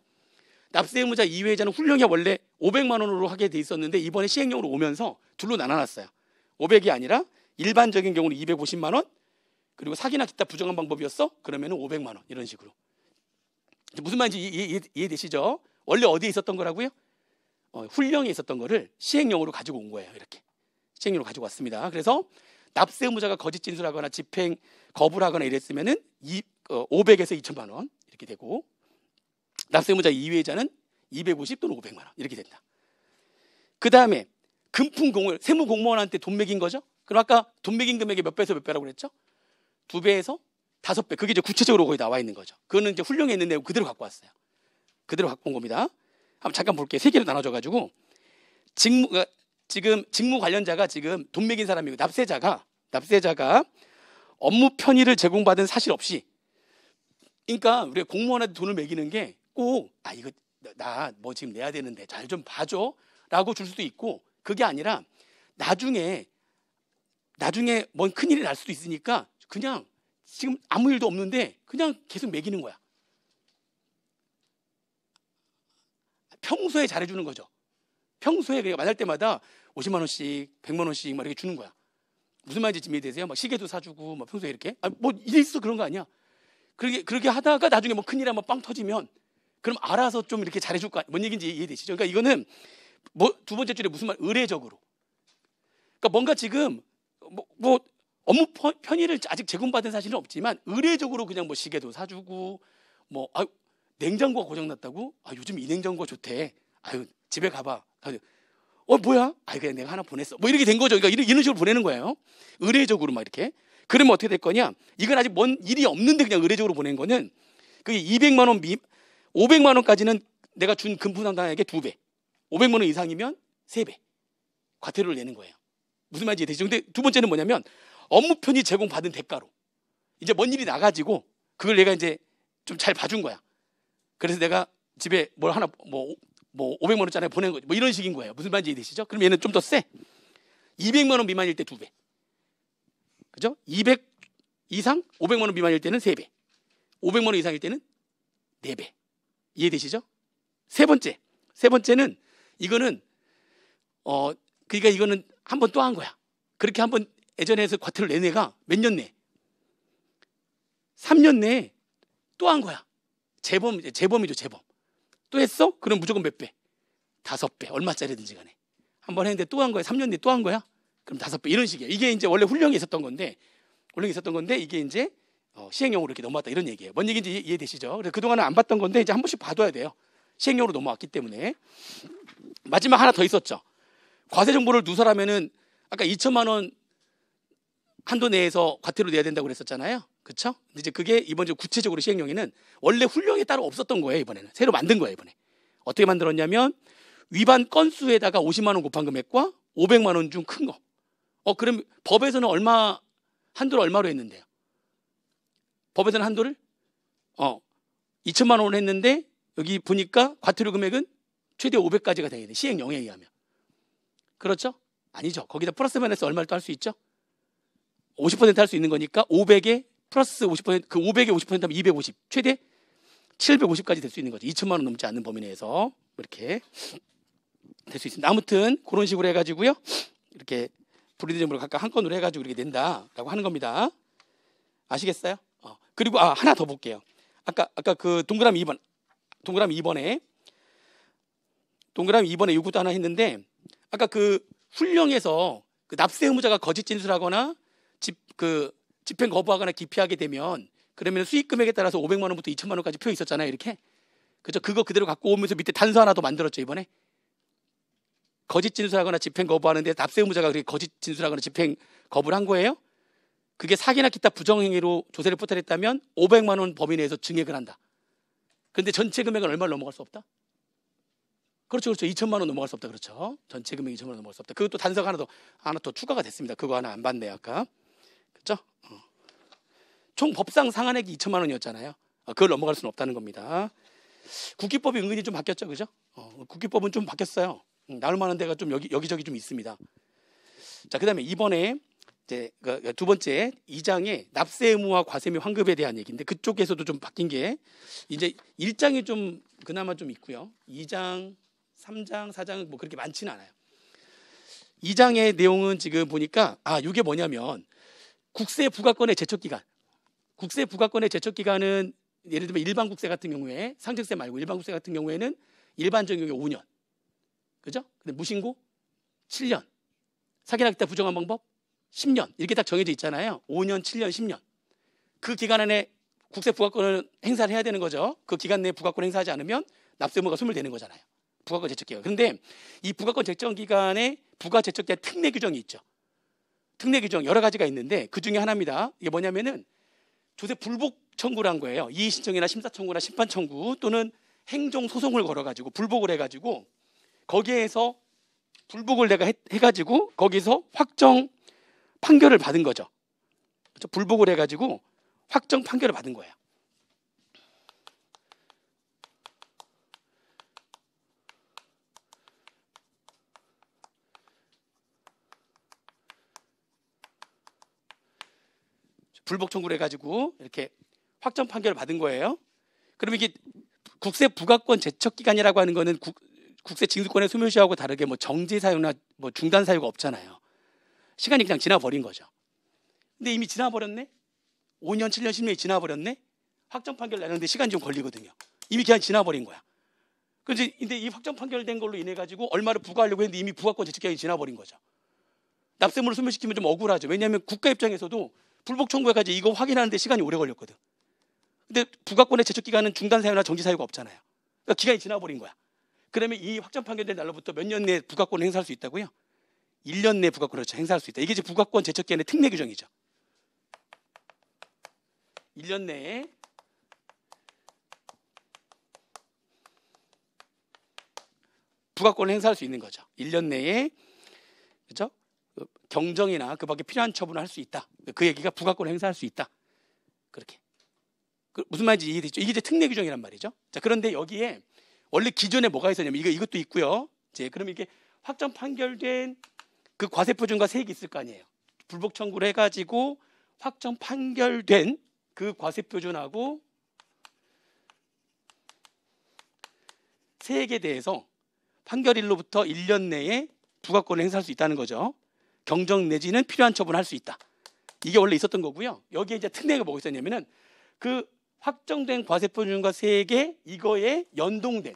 납세 의무자 이외의 자는 훈령이 원래 500만 원으로 하게 돼 있었는데 이번에 시행령으로 오면서 둘로 나눠놨어요. 500이 아니라 일반적인 경우는 250만 원, 그리고 사기나 기타 부정한 방법이었어? 그러면은 500만 원, 이런 식으로. 무슨 말인지 이해되시죠? 원래 어디에 있었던 거라고요? 훈령에 있었던 거를 시행령으로 가지고 온 거예요. 이렇게 시행령으로 가지고 왔습니다. 그래서 납세 의무자가 거짓 진술하거나 집행 거부를 하거나 이랬으면은 500에서 2천만 원 이렇게 되고, 납세 의무자 이외자는 250 또는 500만 원 이렇게 된다. 그 다음에 금품 공을 세무 공무원한테 돈 매긴 거죠. 그럼 아까 돈 매긴 금액의 몇 배에서 몇 배라고 그랬죠? 2배에서 5배. 그게 이제 구체적으로 거기 나와 있는 거죠. 그거는 이제 훈령에 있는 내용 그대로 갖고 왔어요. 그대로 갖고 온 겁니다. 한번 잠깐 볼게요. 세 개로 나눠져가지고 지금 직무 관련자가 지금 돈 매긴 사람이고, 납세자가 업무 편의를 제공받은 사실 없이, 그러니까 우리가 공무원한테 돈을 매기는 게 꼭 이거 나 뭐 지금 내야 되는데 잘 좀 봐줘라고 줄 수도 있고, 그게 아니라 나중에 뭔 큰일이 날 수도 있으니까 그냥 지금 아무 일도 없는데 그냥 계속 매기는 거야. 평소에 잘해주는 거죠. 평소에 그냥 만날 때마다 50만 원씩 100만 원씩 막 이렇게 주는 거야. 무슨 말인지 지금 이해되세요? 막 시계도 사주고 막 평소에 이렇게 뭐 일이 있어 그런 거 아니야. 그렇게 하다가 나중에 뭐 큰일 한번 빵 터지면 그럼 알아서 좀 이렇게 잘해줄 거 아니야. 뭔 얘기인지 이해되시죠? 그러니까 이거는 뭐 두 번째 줄에 무슨 말, 의례적으로. 그러니까 뭔가 지금 뭐 업무 편의를 아직 제공받은 사실은 없지만 의례적으로 그냥 뭐 시계도 사주고 뭐 냉장고가 고장났다고? 요즘 이 냉장고가 좋대. 집에 가봐. 뭐야? 그냥 내가 하나 보냈어. 뭐 이렇게 된 거죠. 그러니까 이런 식으로 보내는 거예요. 의례적으로 막 이렇게. 그러면 어떻게 될 거냐? 이건 아직 뭔 일이 없는데 그냥 의례적으로 보낸 거는, 그게 200만 원 500만 원까지는 내가 준 금품 담당에게 2배. 500만 원 이상이면 3배. 과태료를 내는 거예요. 무슨 말인지 되시죠? 근데 두 번째는 뭐냐면 업무 편의 제공받은 대가로 이제 뭔 일이 나가지고 그걸 내가 이제 좀 잘 봐준 거야. 그래서 내가 집에 뭘 하나 뭐 500만 원짜리 보낸 거지. 뭐 이런 식인 거예요. 무슨 말인지 되시죠? 그럼 얘는 좀 더 세. 200만 원 미만일 때 2배. 그죠? 200 이상 500만 원 미만일 때는 3배. 500만 원 이상일 때는 4배. 이해되시죠? 세 번째는 이거는 그러니까 이거는 한 번 또 한 거야. 그렇게 한 번 예전에 해서 과태료를 낸 애가 몇 년 내에 3년 내에 또 한 거야. 재범이죠, 재범. 또 했어? 그럼 무조건 몇 배? 5배. 얼마짜리든지 간에. 한 번 했는데 또 한 거야. 3년 내에 또 한 거야? 그럼 5배. 이런 식이에요. 이게 이제 원래 훈령에 있었던 건데 이게 이제 시행령으로 이렇게 넘어왔다, 이런 얘기예요. 뭔 얘기인지 이해되시죠? 그래서 그동안은 안 봤던 건데 이제 한 번씩 봐둬야 돼요. 시행령으로 넘어왔기 때문에. 마지막 하나 더 있었죠. 과세 정보를 누설하면은 아까 2천만 원 한도 내에서 과태료 내야 된다고 그랬었잖아요. 그렇죠? 이제 그게 이번 주 구체적으로 시행령에는 원래 훈령에 따로 없었던 거예요. 이번에는 새로 만든 거예요. 이번에 어떻게 만들었냐면 위반 건수에다가 50만 원 곱한 금액과 500만 원 중 큰 거. 그럼 법에서는 한도를 얼마로 했는데요? 법에서는 한도를 2천만 원을 했는데 여기 보니까 과태료 금액은 최대 500까지가 되게 돼. 시행령에 의하면. 그렇죠? 아니죠. 거기다 플러스 마이너스 얼마를 또 할 수 있죠? 50% 할 수 있는 거니까 500에 플러스 50%, 그 500에 50% 하면 250, 최대 750까지 될 수 있는 거죠. 2천만 원 넘지 않는 범위 내에서 이렇게 될 수 있습니다. 아무튼 그런 식으로 해가지고요, 이렇게 불이익점으로 각각 한 건으로 해가지고 이렇게 낸다라고 하는 겁니다. 아시겠어요? 그리고 하나 더 볼게요. 아까 그 동그라미 2번에 요구도 하나 했는데, 아까 그 훈령에서 그 납세 의무자가 거짓 진술하거나 집행 거부하거나 기피하게 되면, 그러면 수익 금액에 따라서 500만 원부터 2천만 원까지 표에 있었잖아요. 이렇게. 그죠? 그거 그대로 갖고 오면서 밑에 단서 하나 더 만들었죠, 이번에. 거짓 진술하거나 집행 거부하는데 납세 의무자가 그렇게 거짓 진술하거나 집행 거부를 한 거예요. 그게 사기나 기타 부정행위로 조세를 포탈했다면 500만 원 범위 내에서 증액을 한다. 그런데 전체 금액은 얼마를 넘어갈 수 없다? 그렇죠. 2천만 원 넘어갈 수 없다. 그렇죠. 전체 금액 2천만 원 넘어갈 수 없다. 그것도 단서가 하나 더 추가가 됐습니다. 그거 하나 안 봤네요, 아까. 그렇죠? 총 법상 상한액이 2천만 원이었잖아요. 그걸 넘어갈 수는 없다는 겁니다. 국기법이 은근히 좀 바뀌었죠, 그죠? 국기법은 좀 바뀌었어요. 나올 만한 데가 좀 여기저기 좀 있습니다. 자, 그다음에 이번에 이제 두 번째 2장의 납세 의무와 과세 및 환급에 대한 얘기인데, 그쪽에서도 좀 바뀐 게 이제 1장이 좀 그나마 좀 있고요. 2장, 3장, 4장은 뭐 그렇게 많지는 않아요. 2장의 내용은 지금 보니까 이게 뭐냐면 국세 부과권의 제척 기간. 국세 부과권의 제척 기간은 예를 들면 일반 국세 같은 경우에, 상증세 말고 일반 국세 같은 경우에는 일반적인 경우에 5년. 그죠? 근데 무신고 7년. 사기나 기타 부정한 방법 10년. 이렇게 딱 정해져 있잖아요. 5년, 7년, 10년. 그 기간 안에 국세 부과권을 행사를 해야 되는 거죠. 그 기간 내에 부과권 행사하지 않으면 납세 의무가 소멸되는 거잖아요. 부과권 제척 기간. 그런데 이 부과권 제척 기간에 부과 제척 기간 특례 규정이 있죠. 특례 규정 여러 가지가 있는데 그 중에 하나입니다. 이게 뭐냐면은 조세 불복 청구를 한 거예요. 이의 신청이나 심사 청구나 심판 청구 또는 행정 소송을 걸어가지고 불복을 해가지고, 거기에서 불복을 내가 해가지고 거기서 확정 판결을 받은 거죠. 그렇죠? 불복을 해가지고 확정 판결을 받은 거예요. 불복 청구를 해가지고 이렇게 확정 판결을 받은 거예요. 그러면 이게 국세 부과권 제척 기간이라고 하는 거는 국세 징수권의 소멸시하고 다르게 뭐 정지 사유나 뭐 중단 사유가 없잖아요. 시간이 그냥 지나버린 거죠. 근데 이미 지나버렸네. 5년, 7년, 10년이 지나버렸네. 확정 판결 내는데 시간이 좀 걸리거든요. 이미 그냥 지나버린 거야. 근데 이 확정 판결된 걸로 인해 가지고 얼마를 부과하려고 했는데 이미 부과권 제척 기간이 지나버린 거죠. 납세물을 소멸시키면 좀 억울하죠. 왜냐하면 국가 입장에서도 불복 청구해가지고 이거 확인하는데 시간이 오래 걸렸거든. 근데 부과권의 제척 기간은 중단 사유나 정지 사유가 없잖아요. 그러니까 기간이 지나버린 거야. 그러면 이 확정 판결된 날로부터 몇 년 내에 부과권을 행사할 수 있다고요? 1년 내에 부과권을 행사할 수 있다. 이게 이제 부과권 제척 기간의 특례 규정이죠. 1년 내에 부과권을 행사할 수 있는 거죠. 1년 내에, 그렇죠? 경정이나 그 밖에 필요한 처분을 할 수 있다. 그 얘기가 부과권을 행사할 수 있다. 그렇게. 무슨 말인지 이해되죠? 이게 이제 특례 규정이란 말이죠. 자, 그런데 여기에 원래 기존에 뭐가 있었냐면 이것도 있고요. 이제 그럼 이게 확정 판결된 그 과세 표준과 세액이 있을 거 아니에요. 불복 청구를 해가지고 확정 판결된 그 과세 표준하고 세액에 대해서 판결일로부터 1년 내에 부과권을 행사할 수 있다는 거죠. 경정 내지는 필요한 처분을 할 수 있다. 이게 원래 있었던 거고요. 여기에 이제 특례가 뭐가 있었냐면은 그 확정된 과세 표준과 세액에 이거에 연동된,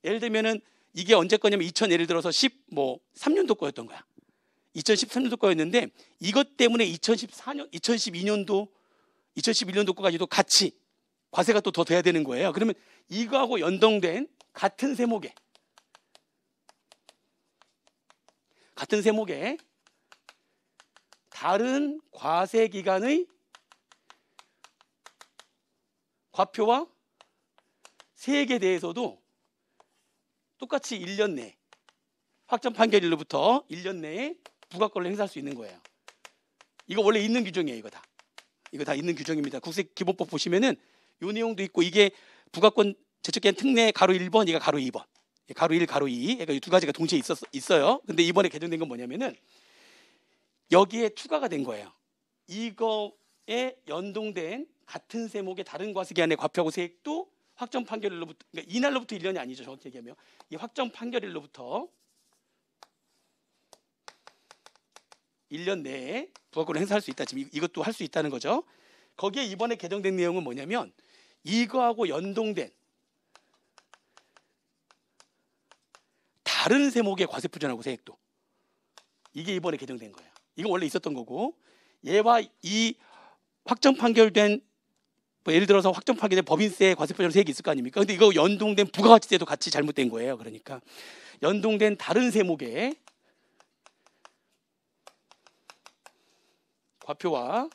예를 들면은 이게 언제 거냐면 예를 들어서 13년도 거였던 거야. 2013년도 거였는데 이것 때문에 2012년도, 2011년도 거까지도 같이 과세가 또 더 돼야 되는 거예요. 그러면 이거하고 연동된 같은 세목에 다른 과세 기간의 과표와 세액에 대해서도 똑같이 1년 내 확정 판결일로부터 1년 내에 부과권을 행사할 수 있는 거예요. 이거 원래 있는 규정이에요. 이거 다 있는 규정입니다. 국세기본법 보시면은 요 내용도 있고 이게 부가권 제척기한 특례 가로 1번, 이가 가로 2번. 가로 1, 가로 2. 그러니까 이 두 가지가 동시에 있어요. 근데 이번에 개정된 건 뭐냐면은 여기에 추가가 된 거예요. 이거에 연동된 같은 세목의 다른 과세기한의 과표하고 세액도 확정 판결일로부터, 그러니까 이날로부터 1년이 아니죠. 정확히 얘기하면 이 확정 판결일로부터 1년 내에 부가권을 행사할 수 있다. 지금 이것도 할 수 있다는 거죠. 거기에 이번에 개정된 내용은 뭐냐면 이거하고 연동된 다른 세목의 과세표준하고 세액도, 이게 이번에 개정된 거예요. 이거 원래 있었던 거고, 얘와 이 확정 판결된 뭐 예를 들어서 확정 판결된 법인세 과세표준 세액이 있을 거 아닙니까? 근데 이거 연동된 부가가치세도 같이 잘못된 거예요. 그러니까 연동된 다른 세목의 과표와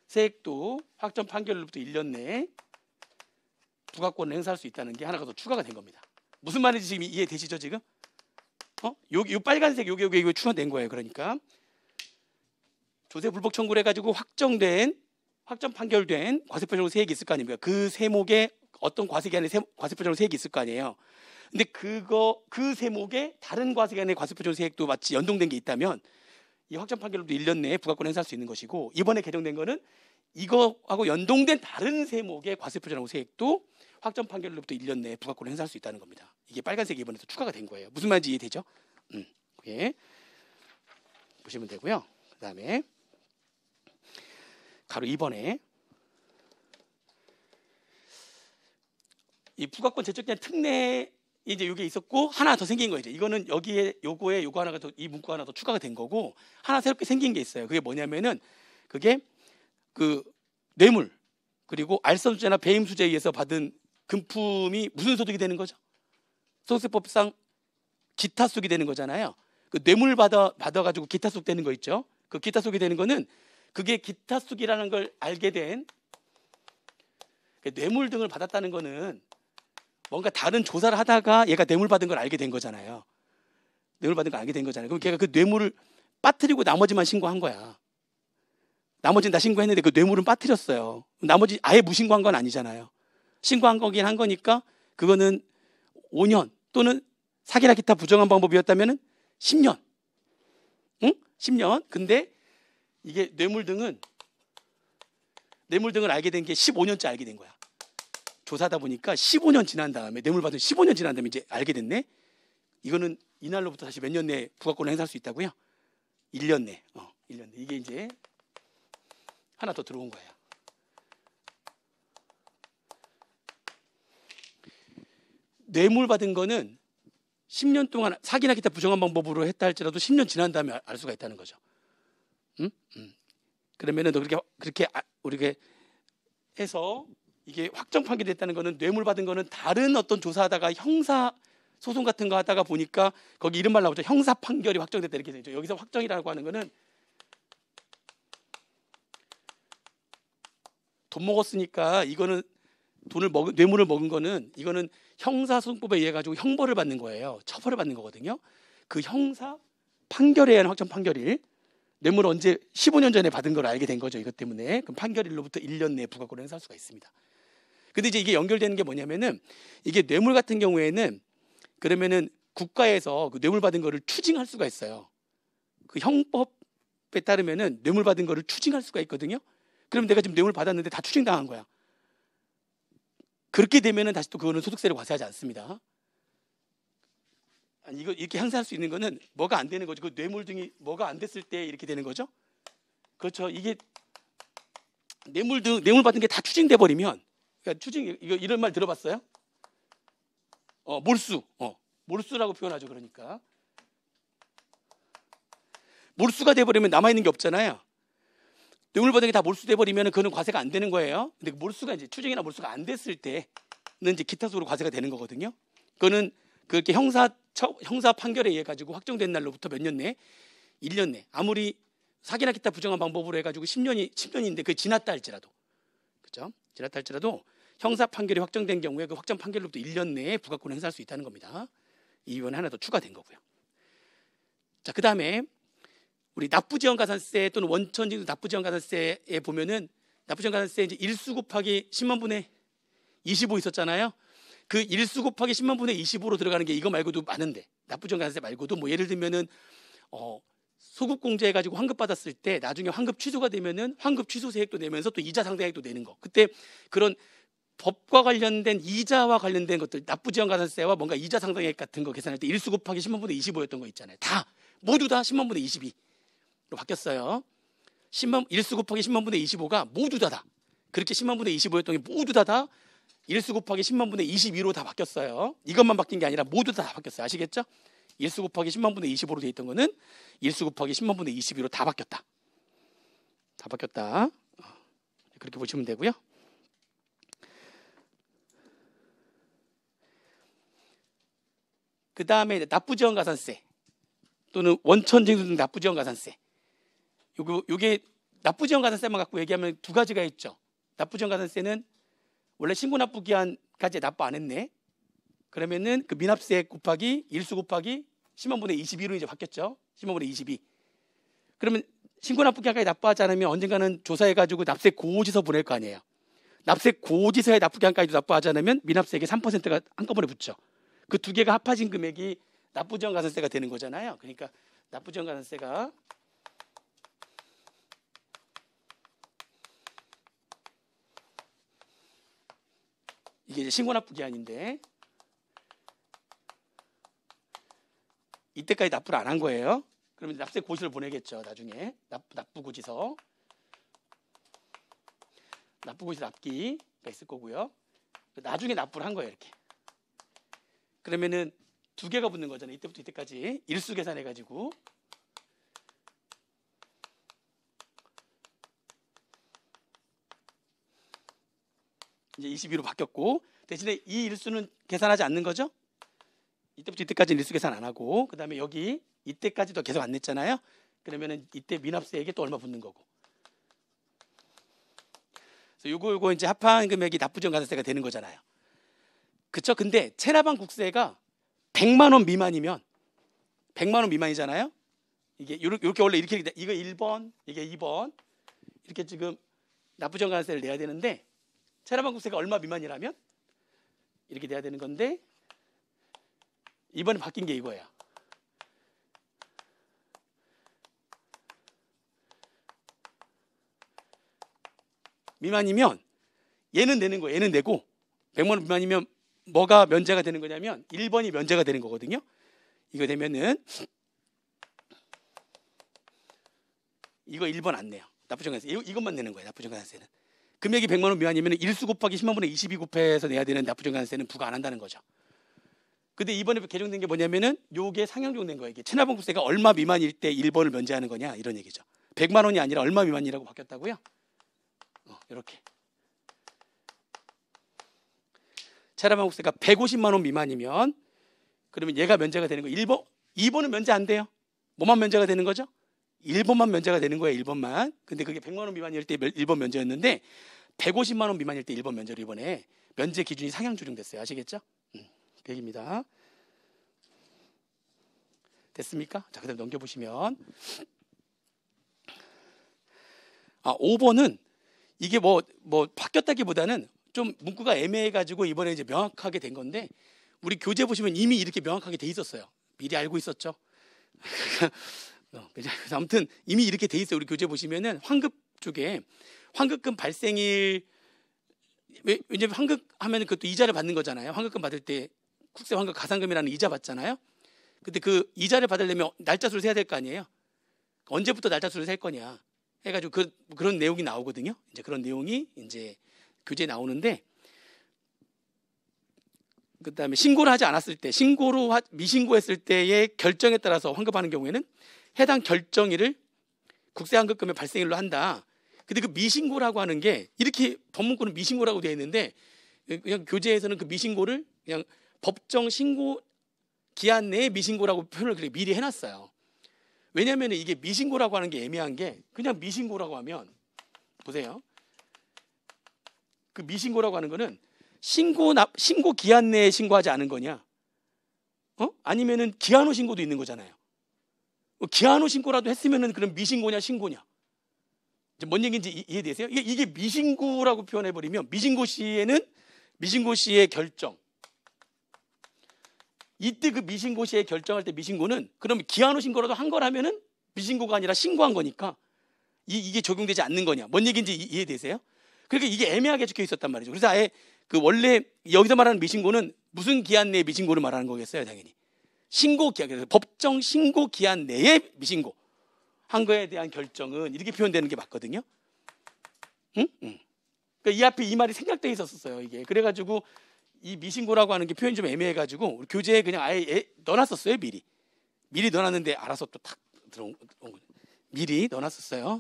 세액도 확정 판결로부터 1년 내에 부가권을 행사할 수 있다는 게 하나가 더 추가가 된 겁니다. 무슨 말인지 지금 이해되시죠 지금? 요 빨간색 요게 추가된 거예요. 그러니까 조세 불복 청구를 해가지고 확정 판결된 과세표준 세액이 있을 거 아닙니까? 그 세목에 어떤 과세기한의 과세표준 세액이 있을 거 아니에요. 근데 그 세목에 다른 과세기한의 과세표준 세액도 마치 연동된 게 있다면 이 확정 판결로부터 1년 내에 부가권 행사할 수 있는 것이고, 이번에 개정된 거는 이거하고 연동된 다른 세목의 과세표준하고 세액도 확정 판결로부터 1년 내에 부가권을 행사할 수 있다는 겁니다. 이게 빨간색이 이번에 또 추가가 된 거예요. 무슨 말인지 이해되죠? 예. 보시면 되고요. 그 다음에 가로 2번에 이 부가권 제척기한 특례 이제 이게 있었고 하나 더 생긴 거예요. 이제 이거는 여기에 요거 하나가 더, 이 문구 하나 더 추가가 된 거고, 하나 새롭게 생긴 게 있어요. 그게 뭐냐면은 그게 그 뇌물 그리고 알선수재나 배임수재에 의해서 받은 금품이 무슨 소득이 되는 거죠? 소득세법상 기타 속이 되는 거잖아요. 그 뇌물 받아가지고 기타 속 되는 거 있죠. 그 기타 속이 되는 거는 그게 기타 속이라는 걸 알게 된, 뇌물 등을 받았다는 거는 뭔가 다른 조사를 하다가 얘가 뇌물 받은 걸 알게 된 거잖아요. 뇌물 받은 걸 알게 된 거잖아요. 그럼 걔가 그 뇌물을 빠뜨리고 나머지만 신고한 거야. 나머지는 다 신고했는데 그 뇌물은 빠뜨렸어요. 나머지 아예 무신고한 건 아니잖아요. 신고한 거긴 한 거니까 그거는 5년 또는 사기나 기타 부정한 방법이었다면 10년. 응? 10년. 근데 이게 뇌물 등을 알게 된 게 15년째 알게 된 거야. 조사하다 보니까 15년 지난 다음에, 뇌물 받은 15년 지난 다음에 이제 알게 됐네. 이거는 이날로부터 다시 몇 년 내에 부가권을 행사할 수 있다고요? 1년 내. 1년 내. 이게 이제 하나 더 들어온 거예요. 뇌물 받은 거는 10년 동안 사기나 기타 부정한 방법으로 했다 할지라도 10년 지난 다음에 알 수가 있다는 거죠. 그러면은 너 그렇게 우리가 해서 이게 확정 판결됐다는 거는 뇌물 받은 거는 다른 어떤 조사하다가 형사 소송 같은 거 하다가 보니까 거기 이런 말 나오죠. 형사 판결이 확정됐다 이렇게 되죠. 여기서 확정이라고 하는 거는 돈 먹었으니까 이거는 뇌물을 먹은 거는 이거는 형사소송법에 의해 가지고 형벌을 받는 거예요. 처벌을 받는 거거든요. 그 형사 판결에 의한 확정 판결일, 뇌물 언제 15년 전에 받은 걸 알게 된 거죠. 이것 때문에. 그럼 판결일로부터 1년 내에 부가권을 행사할 수가 있습니다. 근데 이제 이게 연결되는 게 뭐냐면은 이게 뇌물 같은 경우에는 그러면은 국가에서 그 뇌물 받은 거를 추징할 수가 있어요. 그 형법에 따르면은 뇌물 받은 거를 추징할 수가 있거든요. 그럼 내가 지금 뇌물 받았는데 다 추징당한 거야. 그렇게 되면은 다시 또 그거는 소득세를 과세하지 않습니다. 아니, 이거 이렇게 행사할 수 있는 거는 뭐가 안 되는 거죠. 그 뇌물 등이 뭐가 안 됐을 때 이렇게 되는 거죠. 그렇죠. 이게 뇌물 받은 게 다 추징돼 버리면, 그러니까 추징, 이거 이런 말 들어봤어요? 몰수라고 표현하죠. 그러니까 몰수가 돼 버리면 남아 있는 게 없잖아요. 뇌물 받은 게 다 몰수돼 버리면 그거는 과세가 안 되는 거예요. 근데 몰수가 이제 추징이나 몰수가 안 됐을 때는 이제 기타 속으로 과세가 되는 거거든요. 그거는 그렇게 형사 판결에 의해 가지고 확정된 날로부터 몇 년 내? 1년 내. 아무리 사기나 기타 부정한 방법으로 해 가지고 10년인데 그게 지났다 할지라도. 그렇죠? 지났다 할지라도 형사 판결이 확정된 경우에 그 확정 판결로부터 1년 내에 부가권을 행사할 수 있다는 겁니다. 이 위원회 하나 더 추가된 거고요. 자, 그다음에 우리 납부지원가산세 또는 원천징수 납부지원가산세에 보면은 납부지원가산세 이제 일수 곱하기 10만 분의 25 있었잖아요. 그 일수 곱하기 10만 분의 25로 들어가는 게 이거 말고도 많은데, 납부지원가산세 말고도 뭐 예를 들면은 소급 공제해가지고 환급 받았을 때 나중에 환급 취소가 되면은 환급 취소세액도 내면서 또 이자 상당액도 내는 거. 그때 그런 법과 관련된 이자와 관련된 것들, 납부지원가산세와 뭔가 이자 상당액 같은 거 계산할 때 일수 곱하기 10만 분의 25였던 거 있잖아요. 다 모두 다 10만 분의 22로 바뀌었어요. 10만 일수 곱하기 10만 분의 25가 모두 다 그렇게 10만 분의 25였던 게 모두 다 일수 곱하기 10만 분의 22로 다 바뀌었어요. 이것만 바뀐 게 아니라 모두 다 바뀌었어요. 아시겠죠? 일수 곱하기 10만 분의 25로 돼 있던 거는 일수 곱하기 10만 분의 22로 다 바뀌었다. 다 바뀌었다. 그렇게 보시면 되고요. 그 다음에 납부지원가산세 또는 원천징수 납부지원가산세. 요게 납부지원가산세만 갖고 얘기하면 두 가지가 있죠. 납부지원가산세는 원래 신고납부기한까지 납부 안 했네. 그러면은 그 미납세액 곱하기 일수 곱하기 10만 분의 22로 이제 바뀌었죠. 10만 분의 22. 그러면 신고납부기한까지 납부하지 않으면 언젠가는 조사해가지고 납세 고지서 보낼 거 아니에요. 납세 고지서에 납부기한까지도 납부하지 않으면 미납세액의 3%가 한꺼번에 붙죠. 그 두 개가 합해진 금액이 납부지원가산세가 되는 거잖아요. 그러니까 납부지원가산세가 이게 이제 신고납부기한인데 이때까지 납부를 안 한 거예요. 그러면 납세 고지서를 보내겠죠. 나중에 납부고지서, 납부고지서 납기가 있을 거고요. 나중에 납부를 한 거예요. 이렇게. 그러면은 두 개가 붙는 거잖아요. 이때부터 이때까지 일수 계산해가지고 이제 22로 바뀌었고, 대신에 이 일수는 계산하지 않는 거죠. 이때부터 이때까지는 일수 계산 안 하고, 그 다음에 여기 이때까지도 계속 안 냈잖아요. 그러면은 이때 미납세액이 또 얼마 붙는 거고. 그래서 요거 이제 합한 금액이 납부지원가산세가 되는 거잖아요. 그쵸? 근데 체납한 국세가 100만 원 미만이면 100만 원 미만이잖아요. 이게 이렇게 원래 이렇게 이거 1번, 이게 2번 이렇게 지금 납부지원가산세를 내야 되는데 체납한 국세가 얼마 미만이라면 이렇게 내야 되는 건데 이번에 바뀐 게 이거예요. 미만이면 얘는 내는 거예요. 얘는 내고 100만 원 미만이면 뭐가 면제가 되는 거냐면 1번이 면제가 되는 거거든요. 이거 되면은 이거 1번 안 내요. 납부지원가산세 이것만 내는 거예요. 납부지원가산세는 금액이 100만 원 미만이면 일수 곱하기 10만 분의 22 곱해서 내야 되는 납부지원가산세는 부과 안 한다는 거죠. 근데 이번에 개정된 게 뭐냐면은 요게 상향적된 거예요. 이게 체납한 국세가 얼마 미만일 때 1번을 면제하는 거냐 이런 얘기죠. 100만 원이 아니라 얼마 미만이라고 바뀌었다고요. 이렇게 체납한 국세가 150만 원 미만이면 그러면 얘가 면제가 되는 거예요. 1번, 2번은 면제 안 돼요. 뭐만 면제가 되는 거죠? 1번만 면제가 되는 거예요. 1번만. 근데 그게 100만 원 미만일 때 1번 면제였는데 150만 원 미만일 때 1번 면제로 이번에 면제 기준이 상향 조정됐어요. 아시겠죠? 그 얘기입니다. 됐습니까? 자, 그다음 넘겨보시면 5번은 이게 뭐 바뀌었다기보다는 좀 문구가 애매해가지고 이번에 이제 명확하게 된 건데 우리 교재 보시면 이미 이렇게 명확하게 돼 있었어요. 미리 알고 있었죠. 아무튼 이미 이렇게 돼 있어요. 우리 교재 보시면은 환급 쪽에 환급금 발생일 왜냐면 환급하면 그것도 이자를 받는 거잖아요. 환급금 받을 때 국세 환급 가산금이라는 이자 받잖아요. 근데 그 이자를 받으려면 날짜수를 세야 될 거 아니에요. 언제부터 날짜수를 셀 거냐 해가지고 그런 내용이 나오거든요. 이제 그런 내용이 이제 교재에 나오는데 그다음에 신고를 하지 않았을 때 미신고했을 때의 결정에 따라서 환급하는 경우에는 해당 결정일을 국세환급금의 발생일로 한다. 근데 그 미신고라고 하는 게 이렇게 법문구는 미신고라고 되어 있는데 그냥 교재에서는 그 미신고를 그냥 법정 신고 기한 내에 미신고라고 표현을 그렇게 미리 해놨어요. 왜냐하면 이게 미신고라고 하는 게 애매한 게 그냥 미신고라고 하면 보세요. 그 미신고라고 하는 거는 신고 기한 내에 신고하지 않은 거냐? 아니면은 기한 후 신고도 있는 거잖아요. 기한 후 신고라도 했으면은 그럼 미신고냐 신고냐? 뭔 얘기인지 이해되세요? 이게 미신고라고 표현해버리면 미신고 시에는 미신고 시의 결정, 이때 그 미신고 시에 결정할 때 미신고는 그러면 기한후 신고라도 한 거라면은 미신고가 아니라 신고한 거니까 이게 적용되지 않는 거냐, 뭔 얘기인지 이해되세요? 그러니까 이게 애매하게 적혀 있었단 말이죠. 그래서 아예 그 원래 여기서 말하는 미신고는 무슨 기한 내에 미신고를 말하는 거겠어요, 당연히. 신고 기한, 그래서 법정 신고 기한 내에 미신고 한 거에 대한 결정은 이렇게 표현되는 게 맞거든요. 응? 응. 그러니까 이 앞에 이 말이 생략되어 있었어요, 이게. 그래가지고 이 미신고라고 하는 게 표현이 좀 애매해가지고 우리 교재에 그냥 아예 넣어놨었어요, 미리 넣어놨는데 알아서 또 탁 들어온 거죠. 미리 넣어놨었어요.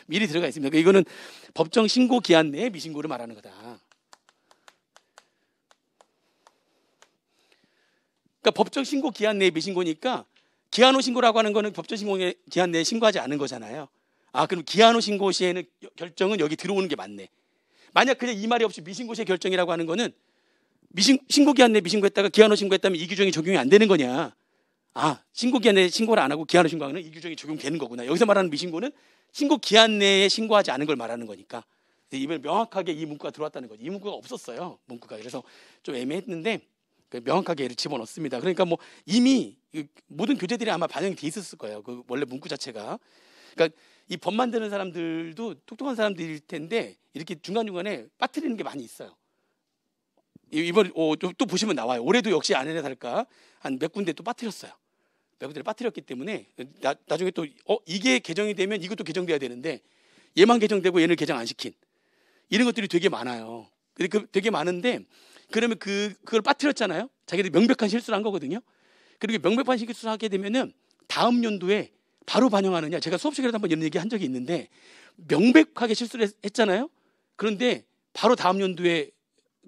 미리 들어가 있습니다. 그러니까 이거는 법정 신고 기한 내에 미신고를 말하는 거다. 그러니까 법정 신고 기한 내에 미신고니까 기한 후 신고라고 하는 거는 법정 신고 기한 내에 신고하지 않은 거잖아요. 아, 그럼 기한 후 신고 시에는 결정은 여기 들어오는 게 맞네. 만약 그냥 이 말이 없이 미신고 시의 결정이라고 하는 거는 신고 기한 내에 미신고했다가 기한 후 신고했다면 이 규정이 적용이 안 되는 거냐. 아, 신고 기한 내에 신고를 안 하고 기한 후 신고하는 이 규정이 적용되는 거구나. 여기서 말하는 미신고는 신고 기한 내에 신고하지 않은 걸 말하는 거니까. 이번에 명확하게 이 문구가 들어왔다는 거죠. 이 문구가 없었어요, 문구가. 그래서 좀 애매했는데 명확하게 얘를 집어넣습니다. 그러니까 뭐 이미 모든 교재들이 아마 반영이 돼 있었을 거예요, 그 원래 문구 자체가. 그러니까 이 법 만드는 사람들도 똑똑한 사람들일 텐데 이렇게 중간중간에 빠뜨리는 게 많이 있어요. 이번 또 보시면 나와요. 올해도 역시 아니나 다를까 한 몇 군데 또 빠뜨렸어요. 몇 군데를 빠뜨렸기 때문에 나중에 또 이게 개정이 되면 이것도 개정돼야 되는데 얘만 개정되고 얘를 개정 안 시킨 이런 것들이 되게 많아요. 되게 많은데 그러면 그걸 빠뜨렸잖아요. 자기들이 명백한 실수를 한 거거든요. 그리고 명백한 실수를 하게 되면은 다음 연도에 바로 반영하느냐. 제가 수업 시간에도 한번 이런 얘기 한 적이 있는데 명백하게 실수를 했잖아요. 그런데 바로 다음 연도에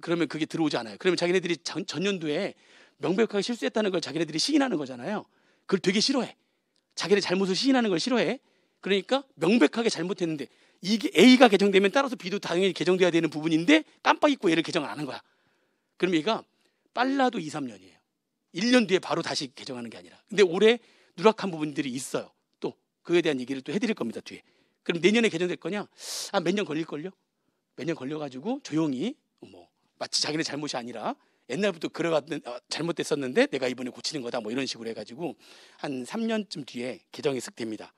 그러면 그게 들어오지 않아요. 그러면 자기네들이 전년도에 명백하게 실수했다는 걸 자기네들이 시인하는 거잖아요. 그걸 되게 싫어해. 자기네 잘못을 시인하는 걸 싫어해. 그러니까 명백하게 잘못했는데 이게 A가 개정되면 따라서 B도 당연히 개정돼야 되는 부분인데 깜빡 잊고 A를 개정을 안 한 거야. 그럼 얘가 빨라도 2, 3년이에요. 1년 뒤에 바로 다시 개정하는 게 아니라. 근데 올해 누락한 부분들이 있어요. 또 그에 대한 얘기를 또 해드릴 겁니다, 뒤에. 그럼 내년에 개정될 거냐? 아, 몇 년 걸릴걸요? 몇 년 걸려가지고 조용히 뭐 마치 자기네 잘못이 아니라 옛날부터 그래왔던 잘못됐었는데 내가 이번에 고치는 거다 뭐 이런 식으로 해가지고 한 3년쯤 뒤에 개정이 쓱 됩니다.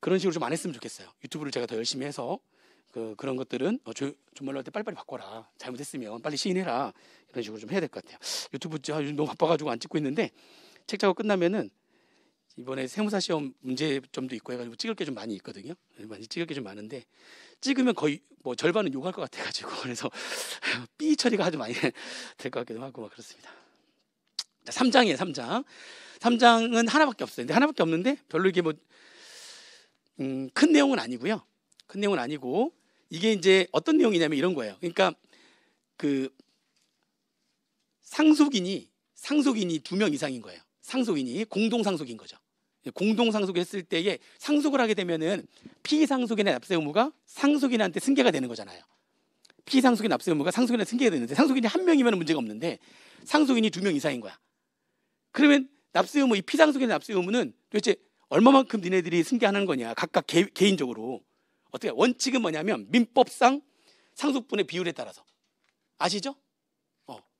그런 식으로 좀 안 했으면 좋겠어요. 유튜브를 제가 더 열심히 해서 그런 것들은 존말로 할 때 빨리빨리 바꿔라. 잘못했으면 빨리 시인해라. 이런 식으로 좀 해야 될 것 같아요. 유튜브 요즘 너무 바빠가지고 안 찍고 있는데 책 작업 끝나면은 이번에 세무사 시험 문제점도 있고 해가지고 찍을 게 좀 많이 있거든요. 많이 찍을 게 좀 많은데 찍으면 거의 뭐 절반은 욕할 것 같아가지고 그래서 삐 처리가 아주 많이 될 것 같기도 하고 막 그렇습니다. 자, 3장이에요. 3장. 3장은 하나밖에 없어요. 근데 하나밖에 없는데 별로 이게 뭐 큰 내용은 아니고요. 큰 내용은 아니고 이게 이제 어떤 내용이냐면 이런 거예요. 그러니까 그 상속인이 2명 이상인 거예요. 상속인이 공동 상속인 거죠. 공동 상속했을 때에 상속을 하게 되면은 피상속인의 납세 의무가 상속인한테 승계가 되는 거잖아요. 피상속인 납세 의무가 상속인한테 승계가 되는데 상속인이 한 명이면 문제가 없는데 상속인이 2명 이상인 거야. 그러면 납세 의무, 이 피상속인의 납세 의무는 도대체 얼마만큼 니네들이 승계하는 거냐, 각각 개인적으로. 어떻게 원칙은 뭐냐면 민법상 상속분의 비율에 따라서. 아시죠?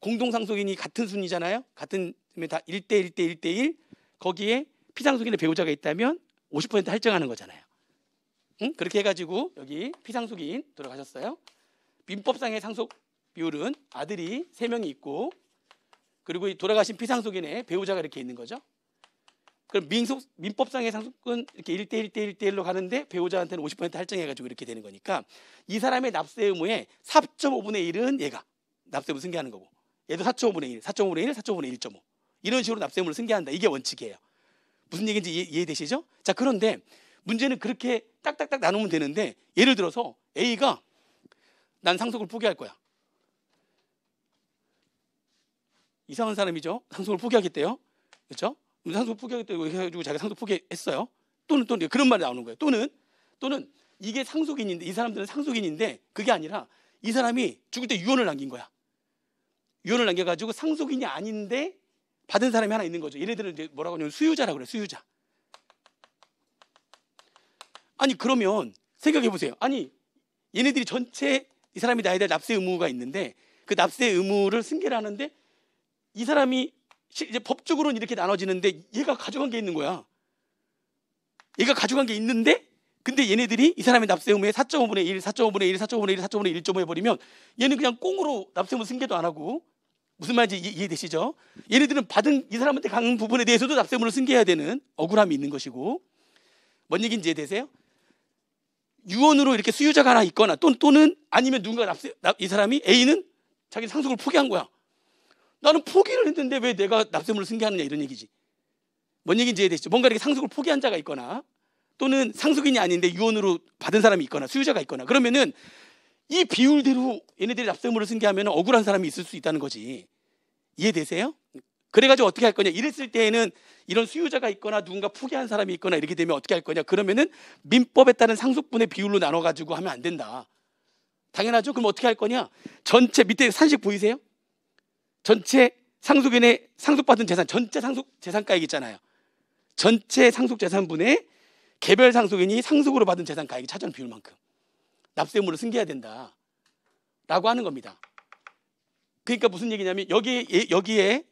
공동 상속인이 같은 순이잖아요. 같은 다 1대1 대 1대1. 거기에 피상속인의 배우자가 있다면 50% 할증하는 거잖아요. 응? 그렇게 해가지고 여기 피상속인 돌아가셨어요. 민법상의 상속 비율은 아들이 3명이 있고 그리고 돌아가신 피상속인의 배우자가 이렇게 있는 거죠. 그럼 민법상의 상속은 이렇게 1대1 대 1대1로 가는데 배우자한테는 50% 할증해가지고 이렇게 되는 거니까 이 사람의 납세 의무의 4.5분의 1은 얘가 납세 의무 승계하는 거고 얘도 4.5분의 1, 4.5분의 1, 4.5분의 1.5 이런 식으로 납세 의무를 승계한다. 이게 원칙이에요. 무슨 얘기인지 이해되시죠? 자, 그런데 문제는 그렇게 딱딱딱 나누면 되는데 예를 들어서 A가 난 상속을 포기할 거야. 이상한 사람이죠. 상속을 포기하겠대요. 그렇죠? 상속 포기하겠다고 해가지고 자기가 상속 포기했어요. 또는 그런 말이 나오는 거예요. 또는 이게 상속인인데 이 사람들은 상속인인데 그게 아니라 이 사람이 죽을 때 유언을 남긴 거야. 유언을 남겨가지고 상속인이 아닌데 받은 사람이 하나 있는 거죠. 얘네들은 이제 뭐라고 하냐면 수유자라고 그래요. 수유자. 아니 그러면 생각해 보세요. 아니 얘네들이 전체 이 사람이 나야 될 납세 의무가 있는데 그 납세 의무를 승계를 하는데 이 사람이 이제 법적으로는 이렇게 나눠지는데 얘가 가져간 게 있는 거야. 얘가 가져간 게 있는데 근데 얘네들이 이 사람의 납세 의무에 4.5분의 1, 4.5분의 1, 4.5분의 1, 4.5분의 1.5 해버리면 얘는 그냥 꽁으로 납세 의무 승계도 안 하고 무슨 말인지 이해되시죠? 얘네들은 받은 이 사람한테 간 부분에 대해서도 납세 의무를 승계해야 되는 억울함이 있는 것이고 뭔 얘기인지 이해되세요? 유언으로 이렇게 수유자가 하나 있거나 또는 아니면 누군가 이 사람이 A는 자기 상속을 포기한 거야. 나는 포기를 했는데 왜 내가 납세 의무를 승계하느냐 이런 얘기지. 뭔 얘기인지 이해되시죠? 뭔가 이렇게 상속을 포기한 자가 있거나 또는 상속인이 아닌데 유언으로 받은 사람이 있거나 수유자가 있거나 그러면은 이 비율대로 얘네들이 납세 의무를 승계하면 억울한 사람이 있을 수 있다는 거지. 이해되세요? 그래가지고 어떻게 할 거냐? 이랬을 때에는 이런 수유자가 있거나 누군가 포기한 사람이 있거나 이렇게 되면 어떻게 할 거냐? 그러면은 민법에 따른 상속분의 비율로 나눠가지고 하면 안 된다. 당연하죠? 그럼 어떻게 할 거냐? 전체 밑에 산식 보이세요? 전체 상속인의 상속받은 재산, 전체 상속 재산가액 있잖아요. 전체 상속 재산분의 개별 상속인이 상속으로 받은 재산가액이 차지하는 비율만큼 납세 의무를 승계해야 된다. 라고 하는 겁니다. 그러니까 무슨 얘기냐면 여기에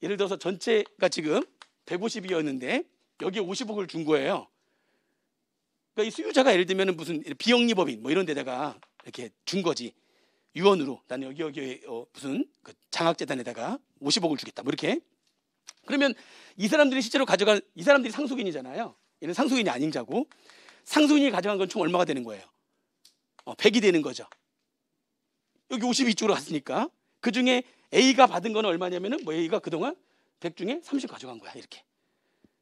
예를 들어서 전체가 지금 150이었는데 여기에 50억을 준 거예요. 그러니까 이 수유자가 예를 들면 무슨 비영리법인 뭐 이런 데다가 이렇게 준 거지. 유언으로 나는 여기에 무슨 그 장학재단에다가 50억을 주겠다. 뭐 이렇게. 그러면 이 사람들이 실제로 가져간 이 사람들이 상속인이잖아요. 얘는 상속인이 아닌 자고 상속인이 가져간 건 총 얼마가 되는 거예요? 100이 되는 거죠. 여기 50이 이쪽으로 갔으니까 그 중에 A가 받은 거는 얼마냐면은 뭐 A가 그동안 100 중에 30 가져간 거야. 이렇게.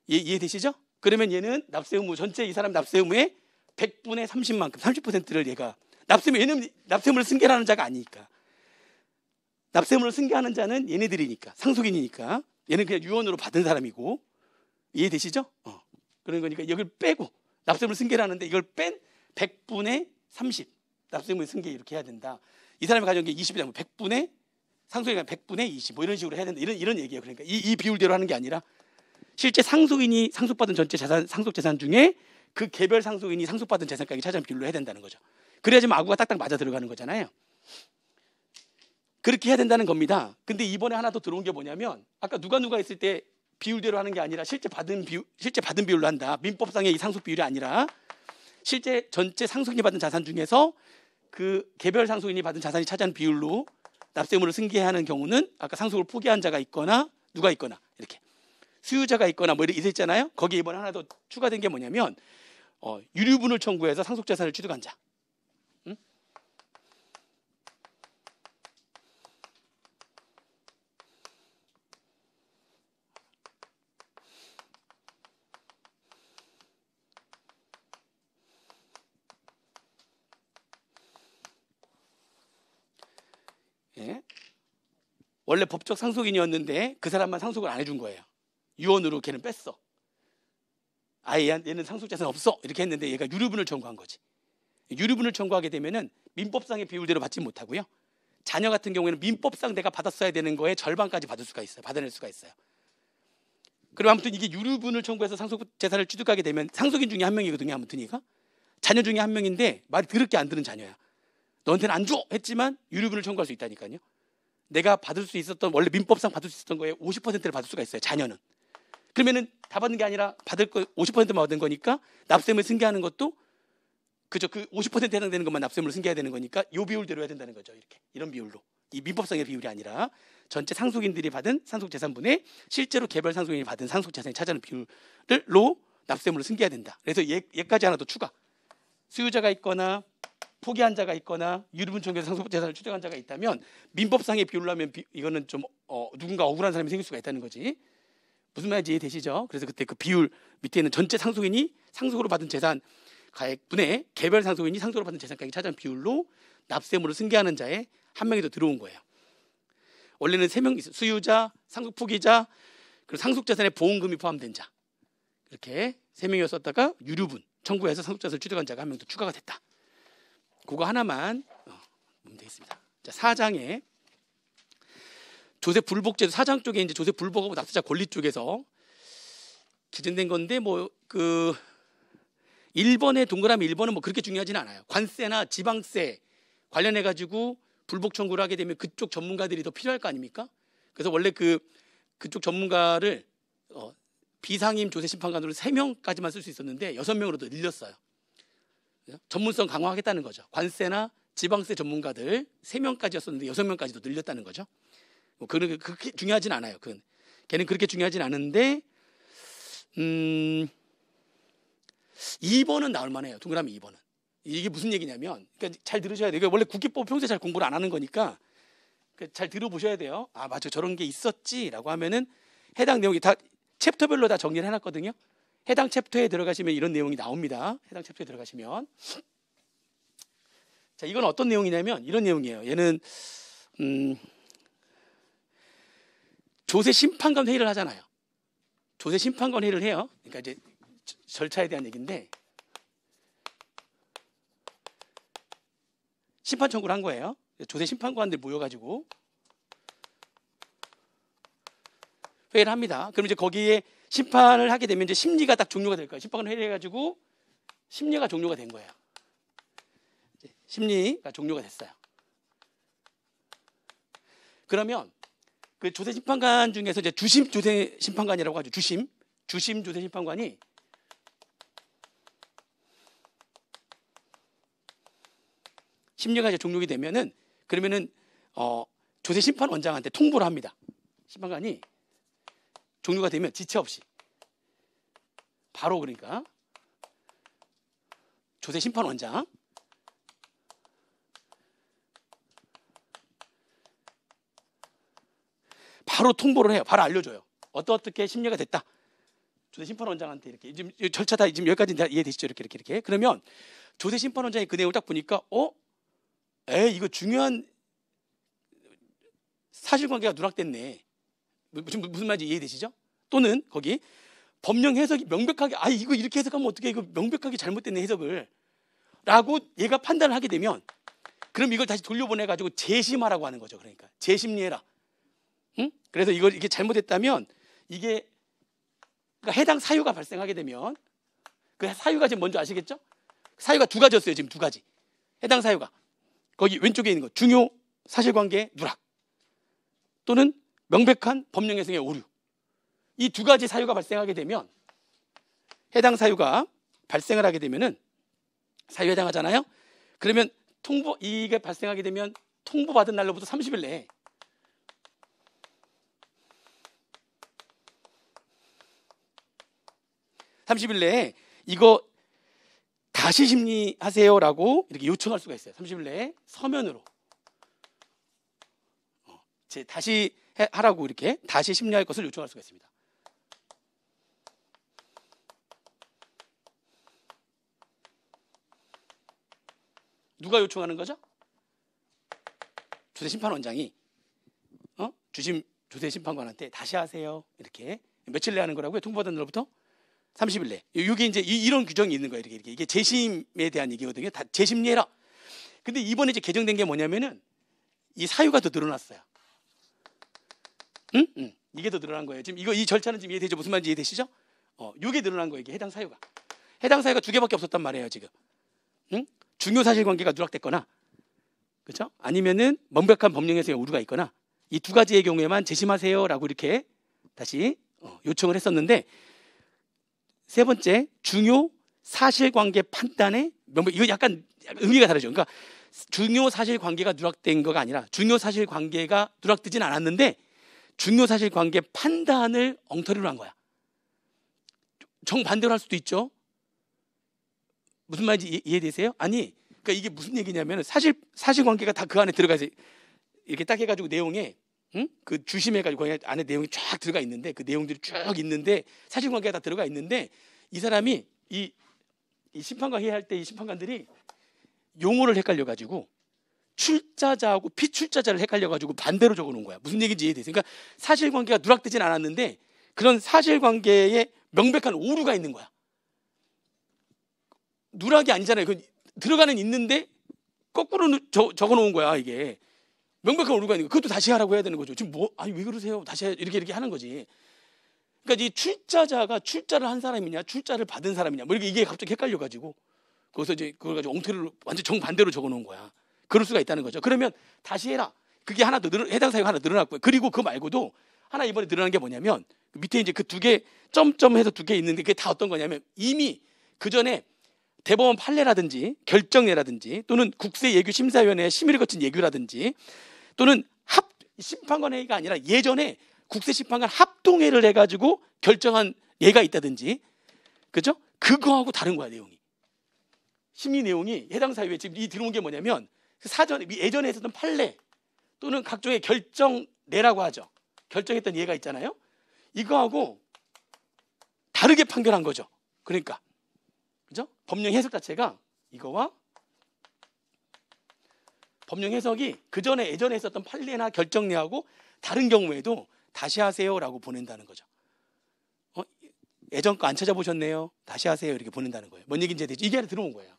이해되시죠? 그러면 얘는 납세 의무 전체 이 사람 납세 의무의 100분의 30만큼 30%를 얘가 얘는 납세 의무를 승계하는 자가 아니니까. 납세 의무를 승계하는 자는 얘네들이니까 상속인이니까 얘는 그냥 유언으로 받은 사람이고 이해되시죠? 그런 거니까 여기를 빼고 납세 의무를 승계를 하는데 이걸 뺀 100분의 30 납세 의무 승계 이렇게 해야 된다. 이 사람이 가져온 게 20이라면 100분의 상속인이 100분의 20 뭐 이런 식으로 해야 된다. 이런 얘기예요. 그러니까 이 비율대로 하는 게 아니라 실제 상속인이 상속받은 전체 재산 상속 재산 중에 그 개별 상속인이 상속받은 재산가액이 차지하는 비율로 해야 된다는 거죠. 그래야지 아구가 딱딱 맞아 들어가는 거잖아요. 그렇게 해야 된다는 겁니다. 근데 이번에 하나 더 들어온 게 뭐냐면 아까 누가 있을 때 비율대로 하는 게 아니라 실제 받은 비율로 한다. 민법상의 이 상속 비율이 아니라 실제 전체 상속인이 받은 자산 중에서 그 개별 상속인이 받은 자산이 차지하는 비율로 납세 의무를 승계하는 경우는 아까 상속을 포기한 자가 있거나 누가 있거나 이렇게 수유자가 있거나 뭐 이렇게 있잖아요. 거기에 이번에 하나 더 추가된 게 뭐냐면 유류분을 청구해서 상속 재산을 취득한 자. 응? 예? 원래 법적 상속인이었는데 그 사람만 상속을 안 해준 거예요. 유언으로 걔는 뺐어. 아예 얘는 상속재산 없어 이렇게 했는데 얘가 유류분을 청구한 거지. 유류분을 청구하게 되면은 민법상의 비율대로 받지 못하고요. 자녀 같은 경우에는 민법상 내가 받았어야 되는 거에 절반까지 받아낼 수가 있어요. 그럼 아무튼 이게 유류분을 청구해서 상속재산을 취득하게 되면 상속인 중에 한 명이거든요. 아무튼 얘가 자녀 중에 한 명인데 말이 더럽게 안 들은 자녀야. 너한테는 안 줘 했지만 유류분을 청구할 수 있다니까요. 내가 받을 수 있었던 원래 민법상 받을 수 있었던 거에 50%를 받을 수가 있어요. 자녀는. 그러면은 다 받는 게 아니라 받을 거 50%만 받은 거니까 납세의무를 승계하는 것도 그죠? 그 50%에 해당되는 것만 납세의무를 승계해야 되는 거니까 이 비율대로 해야 된다는 거죠. 이렇게 이런 비율로 이 민법상의 비율이 아니라 전체 상속인들이 받은 상속재산분의 실제로 개별 상속인이 받은 상속재산이 차지하는 비율로 납세의무를 승계해야 된다. 그래서 얘까지 하나 더 추가. 수유자가 있거나 포기한 자가 있거나 유류분 청구해서 상속재산을 취득한 자가 있다면 민법상의 비율로 하면 이거는 좀 누군가 억울한 사람이 생길 수가 있다는 거지. 무슨 말인지 이해되시죠? 그래서 그때 그 비율 밑에 있는 전체 상속인이 상속으로 받은 재산 가액분의 개별 상속인이 상속으로 받은 재산가액이 차지하는 비율로 납세의무를 승계하는 자에 한 명이 더 들어온 거예요. 원래는 3명 있어요. 수유자, 상속 포기자, 그리고 상속재산에 보험금이 포함된 자. 이렇게 3명이었었다가 유류분 청구해서 상속재산을 취득한 자가 한 명 더 추가가 됐다. 그거 하나만 보면 되겠습니다. 자, 4장에 조세 불복제도 4장 쪽에 이제 조세 불복하고 납세자 권리 쪽에서 기재된 건데 뭐 그 1번의 동그라미 1번은 뭐 그렇게 중요하지는 않아요. 관세나 지방세 관련해 가지고 불복 청구를 하게 되면 그쪽 전문가들이 더 필요할 거 아닙니까? 그래서 원래 그쪽 전문가를 비상임 조세심판관으로 3명까지만 쓸 수 있었는데 6명으로 더 늘렸어요. 전문성 강화하겠다는 거죠. 관세나 지방세 전문가들 3명까지였었는데 6명까지 더 늘렸다는 거죠. 뭐 그렇게 중요하진 않아요. 걔는 그렇게 중요하진 않은데 2번은 나올 만해요. 동그라미 2번은. 이게 무슨 얘기냐면, 그러니까 잘 들으셔야 돼요. 원래 국기법 평소에 잘 공부를 안 하는 거니까 잘 들어보셔야 돼요. 아, 맞아, 저런 게 있었지라고 하면은 해당 내용이 다 챕터별로 다 정리를 해놨거든요. 해당 챕터에 들어가시면 이런 내용이 나옵니다. 해당 챕터에 들어가시면. 자, 이건 어떤 내용이냐면 이런 내용이에요. 얘는 조세 심판관 회의를 하잖아요. 조세 심판관 회의를 해요. 그러니까 이제 절차에 대한 얘기인데 심판 청구를 한 거예요. 조세 심판관들 모여가지고 회의를 합니다. 그럼 이제 거기에 심판을 하게 되면 이제 심리가 딱 종료가 될 거예요. 심판관 회의를 해가지고 심리가 종료가 된 거예요. 심리가 종료가 됐어요. 그러면 그 조세 심판관 중에서 이제 주심 조세 심판관이라고 하죠. 주심 조세 심판관이 심리가 이제 종료가 되면은 그러면은 조세 심판원장한테 통보를 합니다. 심판관이 종료가 되면 지체 없이 바로 그러니까 조세 심판원장 바로 통보를 해요. 바로 알려줘요. 어떻게 심리가 됐다. 조세 심판원장한테 이렇게 지금 절차 다 지금 여기까지 다 이해되시죠? 이렇게 그러면 조세 심판원장이 그 내용을 딱 보니까 이거 중요한 사실관계가 누락됐네. 무슨 말인지 이해되시죠? 또는 거기 법령 해석이 명백하게 이거 이렇게 해석하면 어떻게 이거 명백하게 잘못됐네 해석을 라고 얘가 판단을 하게 되면 그럼 이걸 다시 돌려보내 가지고 재심하라고 하는 거죠. 그러니까 재심리해라. 응? 그래서 이게 잘못됐다면 이게 그러니까 해당 사유가 발생하게 되면 그 사유가 지금 뭔지 아시겠죠? 사유가 두 가지였어요. 지금 두 가지. 해당 사유가 거기 왼쪽에 있는 거 중요 사실관계 누락 또는 명백한 법령 해석의 오류. 이 두 가지 사유가 발생하게 되면 해당 사유가 발생을 하게 되면은 사유에 해당하잖아요. 그러면 이게 발생하게 되면 통보받은 날로부터 30일 내에 이거 다시 심리하세요라고 이렇게 요청할 수가 있어요. 30일 내에 서면으로 다시 하라고 이렇게 다시 심리할 것을 요청할 수가 있습니다. 누가 요청하는 거죠? 조세 심판원장이 주심 조세 심판관한테 다시 하세요. 이렇게 며칠 내에 하는 거라고요? 통보받은 날로부터 30일 내. 이게 이제 이런 규정이 있는 거예요. 이렇게 이게 재심에 대한 얘기거든요. 다 재심리해라. 근데 이번에 이제 개정된 게 뭐냐면은 이 사유가 더 늘어났어요. 응? 이게 더 늘어난 거예요. 지금 이 절차는 지금 이해되죠? 무슨 말인지 이해되시죠? 이게 늘어난 거예요. 이게 해당 사유가 두 개밖에 없었단 말이에요. 지금. 응? 중요 사실관계가 누락됐거나, 그렇죠? 아니면은 명백한 법령 해석의 오류가 있거나 이 두 가지의 경우에만 재심하세요라고 이렇게 다시 요청을 했었는데 세 번째 중요 사실관계 판단의 이거 약간 의미가 다르죠. 그러니까 중요 사실관계가 누락된 거가 아니라 중요 사실관계가 누락되진 않았는데 중요 사실관계 판단을 엉터리로 한 거야. 정반대로 할 수도 있죠. 무슨 말인지 이해되세요? 아니, 그러니까 이게 무슨 얘기냐면 사실관계가 다 그 안에 들어가서 이렇게 딱 해가지고 내용에 그 주심해가지고 그 안에 내용이 쫙 들어가 있는데 그 내용들이 쭉 있는데 사실관계가 다 들어가 있는데 이 사람이 이 심판관 회의할 때 이 심판관들이 용어를 헷갈려가지고 출자자하고 피출자자를 헷갈려가지고 반대로 적어놓은 거야. 무슨 얘기인지 이해되세요? 그러니까 사실관계가 누락되진 않았는데 그런 사실관계에 명백한 오류가 있는 거야. 누락이 아니잖아요. 들어가는 있는데 거꾸로 적어놓은 거야. 이게 명백한 오류가 있는 거. 그것도 다시 하라고 해야 되는 거죠. 지금 왜 그러세요? 다시 이렇게 하는 거지. 그러니까 이 출자자가 출자를 한 사람이냐, 출자를 받은 사람이냐, 뭐 이게 갑자기 헷갈려가지고 거기서 이제 그걸 가지고 엉터리로 완전 정반대로 적어놓은 거야. 그럴 수가 있다는 거죠. 그러면 다시 해라. 그게 하나 더 해당 사유가 하나 늘어났고요. 그리고 그 말고도 하나 이번에 늘어난 게 뭐냐면 밑에 이제 그 두 개 점점해서 두 개 있는데 그게 다 어떤 거냐면 이미 그 전에 대법원 판례라든지 결정례라든지 또는 국세예규심사위원회 심의를 거친 예규라든지 또는 심판관 회의가 아니라 예전에 국세심판관 합동회를 해가지고 결정한 예가 있다든지, 그죠? 그거하고 다른 거야 내용이. 심의 내용이 해당 사유에 지금 이 들어온 게 뭐냐면 사전에 예전에 있었던 판례 또는 각종의 결정례라고 하죠. 결정했던 예가 있잖아요. 이거하고 다르게 판결한 거죠. 그러니까 그죠? 법령 해석 자체가 이거와 법령 해석이 그 전에 예전에 있었던 판례나 결정례하고 다른 경우에도 다시 하세요라고 보낸다는 거죠. 예전 거 안 찾아보셨네요. 다시 하세요 이렇게 보낸다는 거예요. 뭔 얘기인지 이게 하나 들어온 거예요.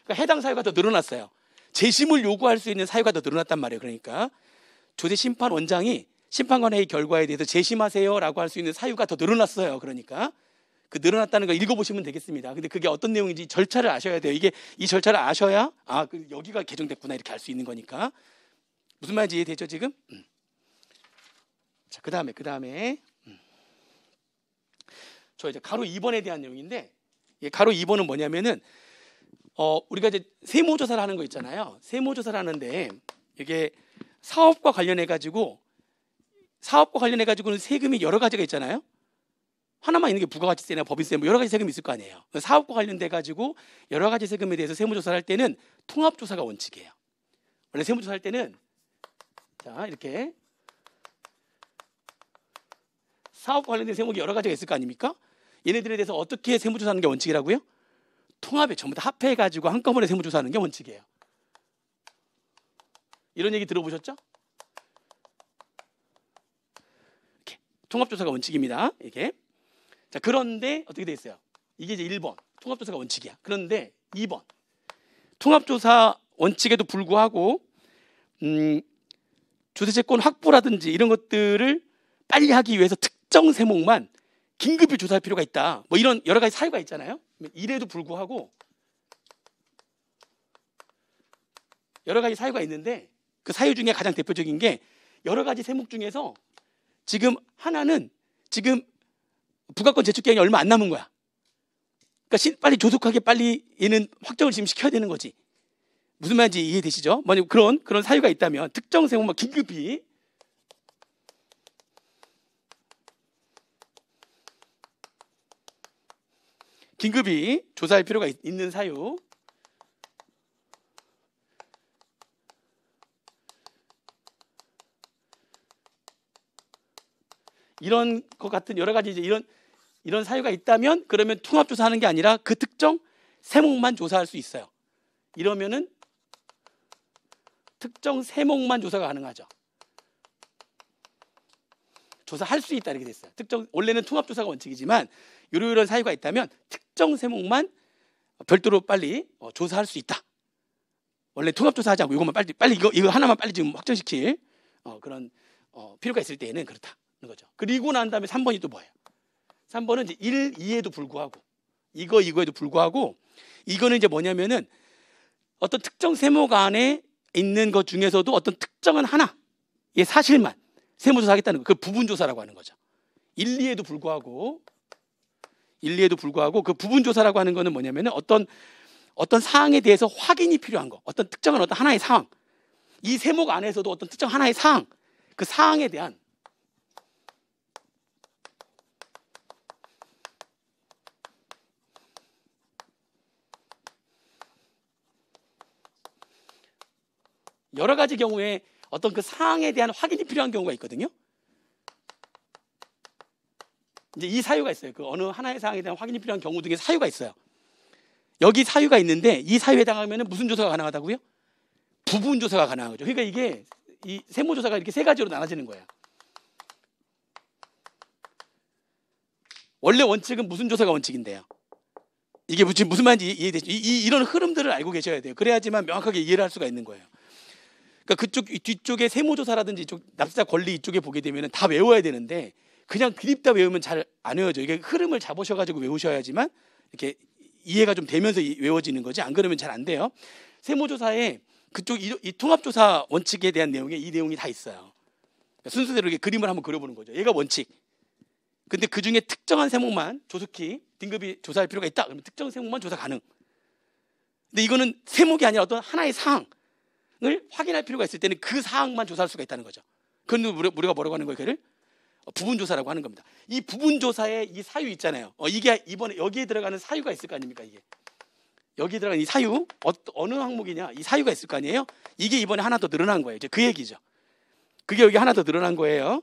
그러니까 해당 사유가 더 늘어났어요. 재심을 요구할 수 있는 사유가 더 늘어났단 말이에요. 그러니까 조세심판원장이 심판관 회의 결과에 대해서 재심하세요라고 할 수 있는 사유가 더 늘어났어요. 그러니까 그 늘어났다는 거 읽어보시면 되겠습니다. 근데 그게 어떤 내용인지 절차를 아셔야 돼요. 이게 이 절차를 아셔야 여기가 개정됐구나 이렇게 알 수 있는 거니까. 무슨 말인지 이해되죠 지금? 자, 그 다음에 저 이제 가로 2번에 대한 내용인데, 가로 2번은 뭐냐면은 우리가 이제 세무조사를 하는 거 있잖아요. 세무조사를 하는데 이게 사업과 관련해 가지고는 세금이 여러 가지가 있잖아요. 하나만 있는 게 부가가치세나 법인세 뭐 여러 가지 세금이 있을 거 아니에요. 사업과 관련돼 가지고 여러 가지 세금에 대해서 세무조사를 할 때는 통합조사가 원칙이에요. 원래 세무조사할 때는 자 이렇게 사업과 관련된 세목이 여러 가지가 있을 거 아닙니까? 얘네들에 대해서 어떻게 세무조사하는 게 원칙이라고요? 통합에 전부 다 합해가지고 한꺼번에 세무조사하는 게 원칙이에요. 이런 얘기 들어보셨죠? 이렇게 통합조사가 원칙입니다. 이게. 자, 그런데 어떻게 돼 있어요? 이게 이제 1번 통합조사가 원칙이야. 그런데 2번 통합조사 원칙에도 불구하고 조세채권 확보라든지 이런 것들을 빨리 하기 위해서 특정 세목만 긴급히 조사할 필요가 있다. 뭐 이런 여러 가지 사유가 있잖아요. 이래도 불구하고 여러 가지 사유가 있는데 그 사유 중에 가장 대표적인 게 여러 가지 세목 중에서 지금 하나는 지금 부가권 제출 기한이 얼마 안 남은 거야. 그러니까 빨리 조속하게 빨리 얘는 확정을 지금 시켜야 되는 거지. 무슨 말인지 이해되시죠? 만약 그런 사유가 있다면 특정 세목만 긴급히 조사할 필요가 있는 사유. 이런 것 같은 여러 가지 이제 이런 사유가 있다면 그러면 통합조사하는 게 아니라 그 특정 세목만 조사할 수 있어요. 이러면은 특정 세목만 조사가 가능하죠. 조사할 수 있다 이렇게 됐어요. 원래는 통합조사가 원칙이지만 이런 사유가 있다면 특정 세목만 별도로 빨리 조사할 수 있다. 원래 통합조사하지 않고 이것만 빨리 이거 하나만 빨리 지금 확정시킬 그런 필요가 있을 때에는 그렇다는 거죠. 그리고 난 다음에 3번이 또 뭐예요? 3번은 이제 1, 2에도 불구하고 이거에도 불구하고 이거는 이제 뭐냐면은 어떤 특정 세목 안에 있는 것 중에서도 어떤 특정한 하나의 사실만 세무조사하겠다는 거. 그 부분조사라고 하는 거죠. 1, 2에도 불구하고 그 부분조사라고 하는 거는 뭐냐면은 어떤 사항에 대해서 확인이 필요한 거. 어떤 특정한 어떤 하나의 사항. 이 세목 안에서도 어떤 특정 하나의 사항. 그 사항에 대한 여러 가지 경우에 어떤 그 사항에 대한 확인이 필요한 경우가 있거든요. 이제 이 사유가 있어요. 그 어느 하나의 사항에 대한 확인이 필요한 경우 등의 사유가 있어요. 여기 사유가 있는데 이 사유에 해당하면 무슨 조사가 가능하다고요? 부분 조사가 가능한 거죠. 그러니까 이게 이 세무조사가 이렇게 세 가지로 나눠지는 거예요. 원래 원칙은 무슨 조사가 원칙인데요. 이게 무슨 말인지 이해되죠? 이런 흐름들을 알고 계셔야 돼요. 그래야지만 명확하게 이해를 할 수가 있는 거예요. 그러니까 그쪽 뒤쪽에 세무조사라든지 이쪽 납세자 권리 이쪽에 보게 되면 다 외워야 되는데 그냥 그립다 외우면 잘 안 외워져. 이게 흐름을 잡으셔가지고 외우셔야지만 이렇게 이해가 좀 되면서 외워지는 거지. 안 그러면 잘 안 돼요. 세무조사에 그쪽 이 통합조사 원칙에 대한 내용에 이 내용이 다 있어요. 순서대로 이렇게 그림을 한번 그려보는 거죠. 얘가 원칙. 근데 그 중에 특정한 세목만 조속히 등급이 조사할 필요가 있다. 그러면 특정 세목만 조사 가능. 근데 이거는 세목이 아니라 어떤 하나의 사항을 확인할 필요가 있을 때는 그 사항만 조사할 수가 있다는 거죠. 그건 우리가 뭐라고 하는 거예요? 그를 부분조사라고 하는 겁니다. 이 부분조사의 이 사유 있잖아요. 이게 이번에 여기에 들어가는 사유가 있을 거 아닙니까? 이게 여기에 들어가는 이 사유 어느 항목이냐? 이 사유가 있을 거 아니에요? 이게 이번에 하나 더 늘어난 거예요. 이제 그 얘기죠. 그게 여기 하나 더 늘어난 거예요.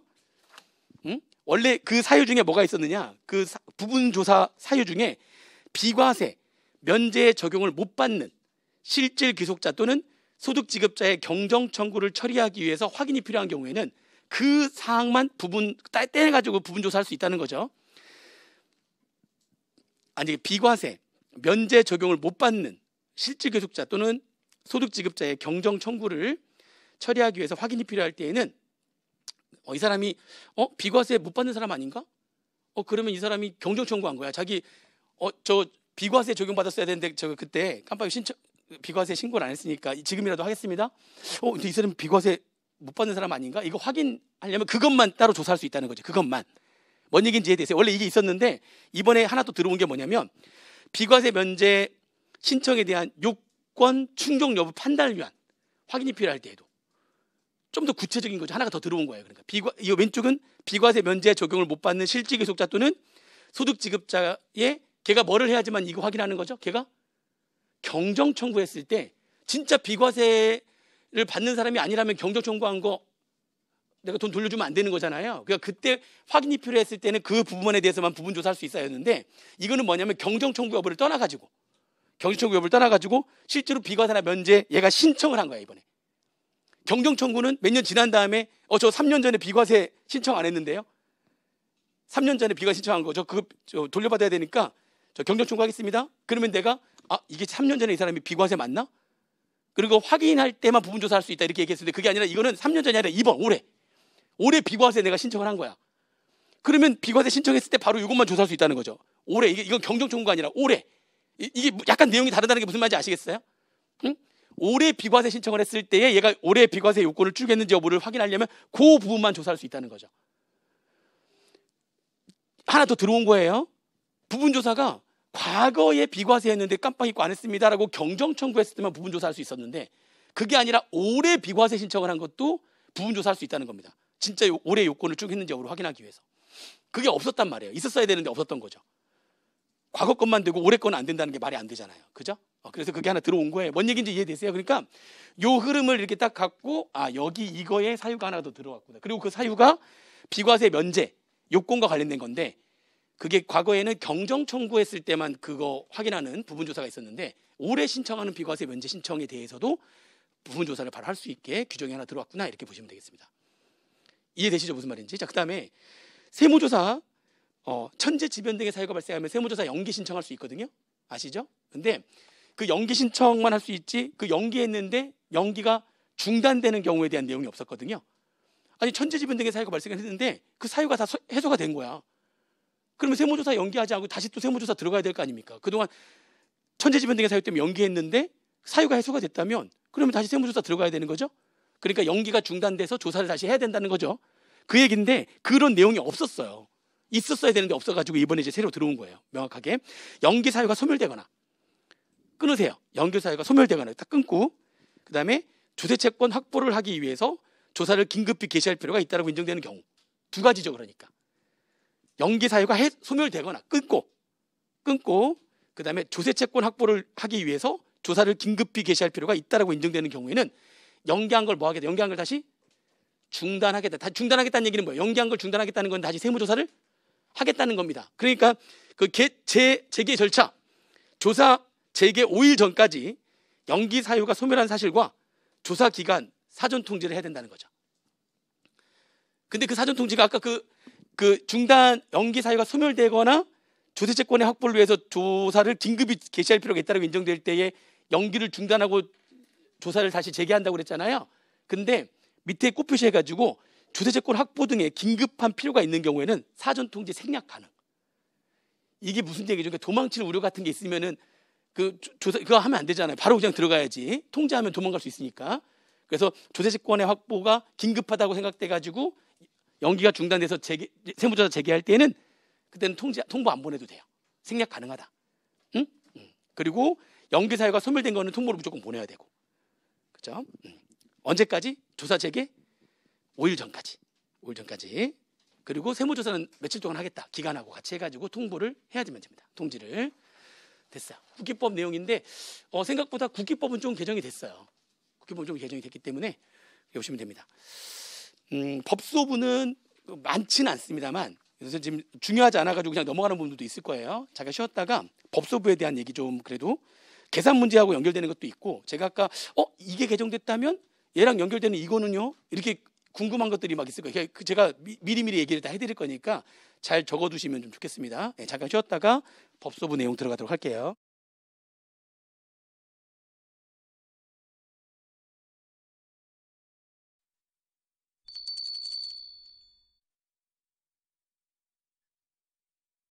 원래 그 사유 중에 뭐가 있었느냐? 그 부분조사 사유 중에 비과세, 면제 적용을 못 받는 실질 귀속자 또는 소득 지급자의 경정 청구를 처리하기 위해서 확인이 필요한 경우에는 그 사항만 떼가지고 부분조사할 수 있다는 거죠. 아니, 비과세, 면제 적용을 못 받는 실질 귀속자 또는 소득 지급자의 경정 청구를 처리하기 위해서 확인이 필요할 때에는 이 사람이 비과세 못 받는 사람 아닌가? 그러면 이 사람이 경정 청구한 거야. 자기 저 비과세 적용받았어야 되는데 저 그때 깜빡이 비과세 신고를 안 했으니까 지금이라도 하겠습니다. 근데 이 사람 비과세 못 받는 사람 아닌가? 이거 확인하려면 그것만 따로 조사할 수 있다는 거죠. 그것만. 뭔 얘기인지 이해되세요? 원래 이게 있었는데 이번에 하나 또 들어온 게 뭐냐면 비과세 면제 신청에 대한 요건 충족 여부 판단을 위한 확인이 필요할 때에도 좀 더 구체적인 거죠. 하나가 더 들어온 거예요. 그러니까 이 왼쪽은 비과세 면제 적용을 못 받는 실질 귀속자 또는 소득 지급자의 걔가 뭐를 해야지만 이거 확인하는 거죠. 걔가 경정 청구했을 때 진짜 비과세를 받는 사람이 아니라면 경정 청구한 거 내가 돈 돌려주면 안 되는 거잖아요. 그러니까 그때 확인이 필요했을 때는 그 부분에 대해서만 부분 조사할 수 있어야 했는데 이거는 뭐냐면 경정 청구 여부를 떠나가지고 실제로 비과세나 면제 얘가 신청을 한 거야. 이번에 경정 청구는 몇 년 지난 다음에 저 3년 전에 비과세 신청 안 했는데요. 3년 전에 비과세 신청한 거 그거 돌려받아야 되니까 저 경정 청구하겠습니다. 그러면 내가 이게 3년 전에 이 사람이 비과세 맞나? 그리고 확인할 때만 부분 조사할 수 있다 이렇게 얘기했는데 그게 아니라 이거는 3년 전이 아니라 이번 올해 비과세 내가 신청을 한 거야. 그러면 비과세 신청했을 때 바로 이것만 조사할 수 있다는 거죠. 올해 이건 경정 청구가 아니라 올해 이게 약간 내용이 다르다는 게 무슨 말인지 아시겠어요? 응? 올해 비과세 신청을 했을 때에 얘가 올해 비과세 요건을 충족했는지 여부를 확인하려면 그 부분만 조사할 수 있다는 거죠. 하나 더 들어온 거예요. 부분조사가 과거에 비과세 했는데 깜빡 잊고 안 했습니다라고 경정 청구했을 때만 부분조사할 수 있었는데 그게 아니라 올해 비과세 신청을 한 것도 부분조사할 수 있다는 겁니다. 진짜 올해 요건을 충족했는지 여부를 확인하기 위해서. 그게 없었단 말이에요. 있었어야 되는데 없었던 거죠. 과거 것만 되고 올해 거는 안 된다는 게 말이 안 되잖아요. 그죠? 그래서 그게 하나 들어온 거예요. 뭔 얘기인지 이해되세요? 그러니까 요 흐름을 이렇게 딱 갖고 여기 이거에 사유가 하나 더 들어왔구나. 그리고 그 사유가 비과세 면제 요건과 관련된 건데 그게 과거에는 경정 청구했을 때만 그거 확인하는 부분조사가 있었는데 올해 신청하는 비과세 면제 신청에 대해서도 부분조사를 바로 할 수 있게 규정이 하나 들어왔구나 이렇게 보시면 되겠습니다. 이해되시죠? 무슨 말인지? 자, 그 다음에 세무조사 천재지변 등의 사유가 발생하면 세무조사 연기 신청할 수 있거든요. 아시죠? 근데 그 연기 신청만 할 수 있지 그 연기했는데 연기가 중단되는 경우에 대한 내용이 없었거든요. 아니 천재지변 등의 사유가 발생했는데 그 사유가 다 해소가 된 거야. 그러면 세무조사 연기하지 않고 다시 또 세무조사 들어가야 될 거 아닙니까? 그동안 천재지변 등의 사유 때문에 연기했는데 사유가 해소가 됐다면 그러면 다시 세무조사 들어가야 되는 거죠. 그러니까 연기가 중단돼서 조사를 다시 해야 된다는 거죠. 그 얘기인데 그런 내용이 없었어요. 있었어야 되는데 없어가지고 이번에 이제 새로 들어온 거예요. 명확하게 연기 사유가 소멸되거나 끊으세요. 연기 사유가 소멸되거나 딱 끊고 그 다음에 조세채권 확보를 하기 위해서 조사를 긴급히 개시할 필요가 있다고 인정되는 경우 두 가지죠. 그러니까 연기 사유가 소멸되거나 끊고 그 다음에 조세채권 확보를 하기 위해서 조사를 긴급히 개시할 필요가 있다고 인정되는 경우에는 연기한 걸 뭐 하겠다? 연기한 걸 다시 중단하겠다. 다시 중단하겠다는 얘기는 뭐예요? 연기한 걸 중단하겠다는 건 다시 세무조사를 하겠다는 겁니다. 그러니까 그 재개 절차 조사 재개 5일 전까지 연기 사유가 소멸한 사실과 조사 기간 사전 통지를 해야 된다는 거죠. 근데 그 사전 통지가 아까 그 중단 연기 사유가 소멸되거나 조세채권의 확보를 위해서 조사를 긴급히 개시할 필요가 있다고 인정될 때에 연기를 중단하고 조사를 다시 재개한다고 그랬잖아요. 근데 밑에 꽃 표시해가지고 조세제권 확보 등의 긴급한 필요가 있는 경우에는 사전 통지 생략 가능. 이게 무슨 얘기죠? 그러니까 도망칠 우려 같은 게 있으면은 그 조세 그거 하면 안 되잖아요. 바로 그냥 들어가야지. 통지하면 도망갈 수 있으니까. 그래서 조세제권의 확보가 긴급하다고 생각돼 가지고 연기가 중단돼서 세무조사 재개할 때는 그때는 통보 안 보내도 돼요. 생략 가능하다. 응? 그리고 연기 사유가 소멸된 거는 통보를 무조건 보내야 되고. 그렇죠? 언제까지? 조사 재개 5일 전까지. 5일 전까지. 그리고 세무조사는 며칠 동안 하겠다. 기간하고 같이 해가지고 통보를 해야 되면 됩니다. 통지를. 됐어요. 국기법 내용인데 생각보다 국기법은 좀 개정이 됐어요. 국기법은 좀 개정이 됐기 때문에 보시면 됩니다. 법소부는 많지는 않습니다만 그래서 지금 중요하지 않아가지고 그냥 넘어가는 부분들도 있을 거예요. 잠깐 쉬었다가 법소부에 대한 얘기 좀 그래도 계산 문제하고 연결되는 것도 있고 제가 아까 이게 개정됐다면 얘랑 연결되는 이거는요 이렇게 궁금한 것들이 막 있을 거예요. 제가 미리미리 얘기를 다 해드릴 거니까 잘 적어두시면 좀 좋겠습니다. 잠깐 쉬었다가 법소부 내용 들어가도록 할게요.